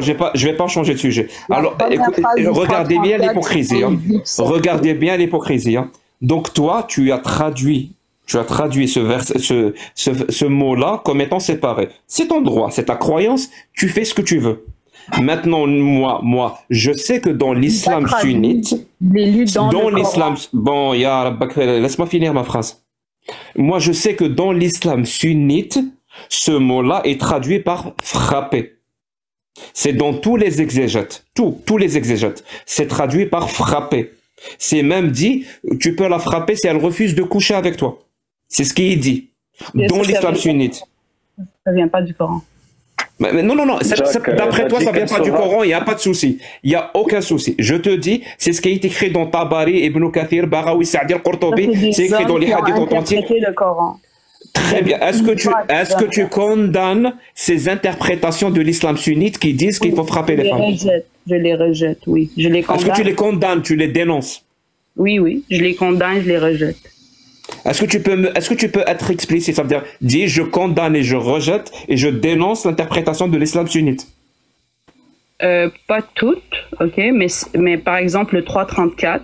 Je vais pas changer de sujet. Alors, écoutez, regardez bien l'hypocrisie. Regardez bien l'hypocrisie. Donc toi, tu as traduit ce mot-là comme étant séparé. C'est ton droit, c'est ta croyance. Tu fais ce que tu veux. Maintenant, moi, je sais que dans l'islam sunnite, bon, laisse-moi finir ma phrase. Moi, je sais que dans l'islam sunnite, ce mot-là est traduit par frapper. C'est dans tous les exégètes, tous les exégètes, c'est traduit par frapper. C'est même dit, tu peux la frapper si elle refuse de coucher avec toi. C'est ce qui est dit dans l'islam sunnite. Ça vient pas du Coran. Mais non, d'après toi, ça vient pas du Coran, il n'y a pas de souci. Il n'y a aucun souci. Je te dis, c'est ce qui est écrit dans Tabari, Ibn Kathir, Baghawi, Sa'di al-Qurtubi, c'est écrit dans les hadiths authentiques. Le Coran. Très bien. Est-ce que tu condamnes ces interprétations de l'islam sunnite qui disent qu'il faut frapper les femmes? Je les rejette, oui. Je les condamne. Est-ce que tu les condamnes, tu les dénonces? Oui, je les condamne, je les rejette. Est-ce que tu peux être explicite? Ça veut dire, dis, je condamne et je rejette et je dénonce l'interprétation de l'islam sunnite. Pas toutes, ok, mais par exemple le 334,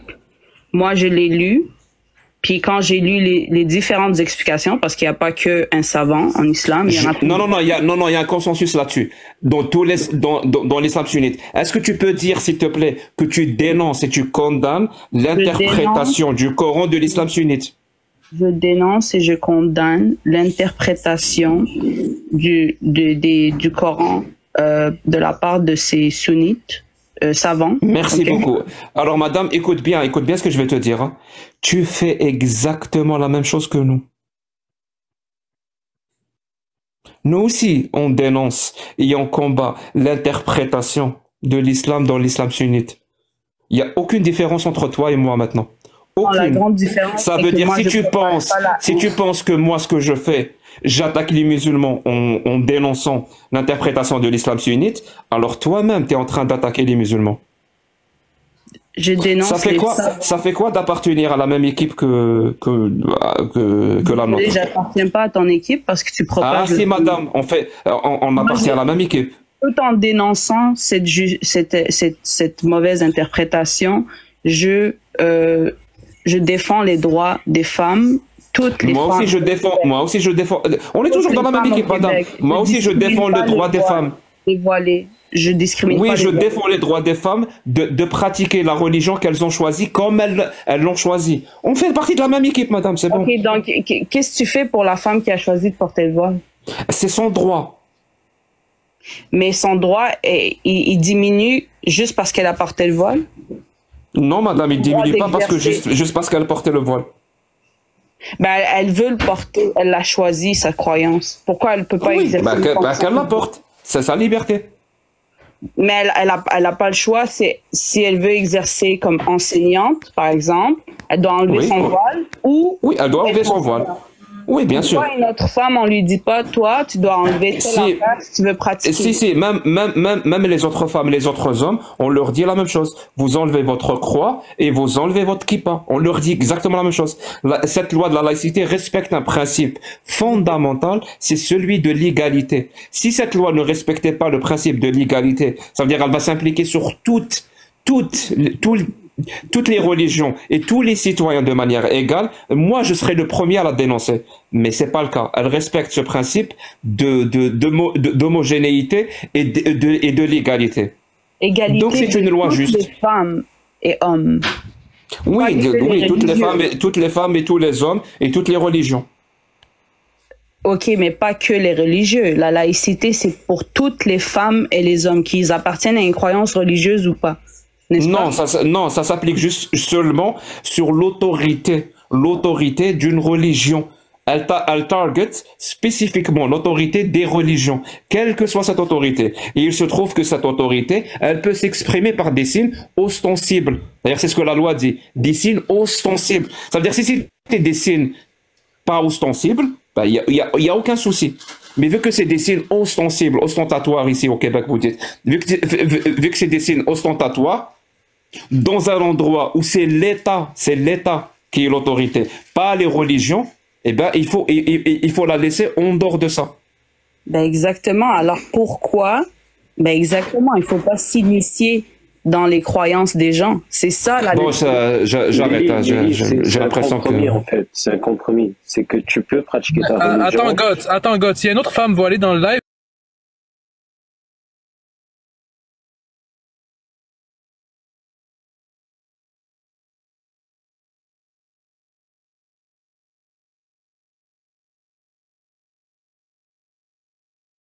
moi je l'ai lu, puis quand j'ai lu les différentes explications, parce qu'il n'y a pas qu'un savant en islam, il y en a plus. Non, il y a un consensus là-dessus, dans l'islam sunnite. Est-ce que tu peux dire, s'il te plaît, que tu dénonces et tu condamnes l'interprétation du Coran de l'islam sunnite? Je dénonce et je condamne l'interprétation du Coran de la part de ces sunnites savants. Merci beaucoup. Alors madame, écoute bien ce que je vais te dire. Hein. Tu fais exactement la même chose que nous. Nous aussi, on dénonce et on combat l'interprétation de l'islam dans l'islam sunnite. Il n'y a aucune différence entre toi et moi maintenant. La grande différence, ça veut dire si tu penses que moi ce que je fais, j'attaque les musulmans en dénonçant l'interprétation de l'islam sunnite, alors toi-même tu es en train d'attaquer les musulmans. Je dénonce ça fait quoi d'appartenir à la même équipe que la nôtre? J'appartiens pas à ton équipe parce que tu propages. Ah si madame, on appartient à la même équipe. Tout en dénonçant cette mauvaise interprétation, je défends les droits des femmes. Moi aussi je défends. On est toujours dans la même équipe, madame. Moi aussi je défends le droit des femmes. Dévoilées. Je discrimine pas. Oui, je défends les droits des femmes de pratiquer la religion qu'elles ont choisie comme elles l'ont choisie. On fait partie de la même équipe, madame, c'est bon. Ok, donc qu'est-ce que tu fais pour la femme qui a choisi de porter le voile? C'est son droit. Mais son droit, il diminue juste parce qu'elle a porté le voile? Non, madame, il diminue pas parce que juste parce qu'elle portait le voile. Ben, elle veut le porter, elle l'a choisi, sa croyance. Pourquoi elle peut pas exercer qu'elle la porte, c'est sa liberté. Mais elle a pas le choix. C'est si elle veut exercer comme enseignante, par exemple, elle doit enlever son voile ou. Oui, elle doit enlever son voile. Oui, bien sûr. Une autre femme, on lui dit pas, toi, tu dois enlever telle affaire si tu veux pratiquer. Si, même les autres femmes, les autres hommes, on leur dit la même chose. Vous enlevez votre croix et vous enlevez votre kippa. On leur dit exactement la même chose. Cette loi de la laïcité respecte un principe fondamental, c'est celui de l'égalité. Si cette loi ne respectait pas le principe de l'égalité, ça veut dire qu'elle va s'impliquer sur toutes les religions et tous les citoyens de manière égale, moi je serai le premier à la dénoncer. Mais c'est pas le cas. Elle respecte ce principe d'homogénéité et de l'égalité. Égalité. Donc c'est une loi juste. Toutes les femmes et hommes. Oui, toutes les femmes et tous les hommes et toutes les religions. Ok, mais pas que les religieux. La laïcité, c'est pour toutes les femmes et les hommes, qu'ils appartiennent à une croyance religieuse ou pas. Non, ça s'applique juste seulement sur l'autorité d'une religion. Elle target spécifiquement l'autorité des religions, quelle que soit cette autorité. Et il se trouve que cette autorité, elle peut s'exprimer par des signes ostensibles. D'ailleurs, c'est ce que la loi dit, des signes ostensibles. Ça veut dire si c'était des signes pas ostensibles, ben, y a aucun souci. Mais vu que c'est des signes ostensibles, ostentatoires ici au Québec, vous dites, vu que c'est des signes ostentatoires, dans un endroit où c'est l'État qui est l'autorité, pas les religions, eh ben il faut la laisser en dehors de ça. Ben exactement. Alors pourquoi? Ben exactement. Il faut pas s'initier dans les croyances des gens. C'est ça la. Bon, j'arrête. J'ai l'impression que. En fait, c'est un compromis. C'est que tu peux pratiquer ta religion. Attends, God. S'il y a une autre femme voilée dans le live.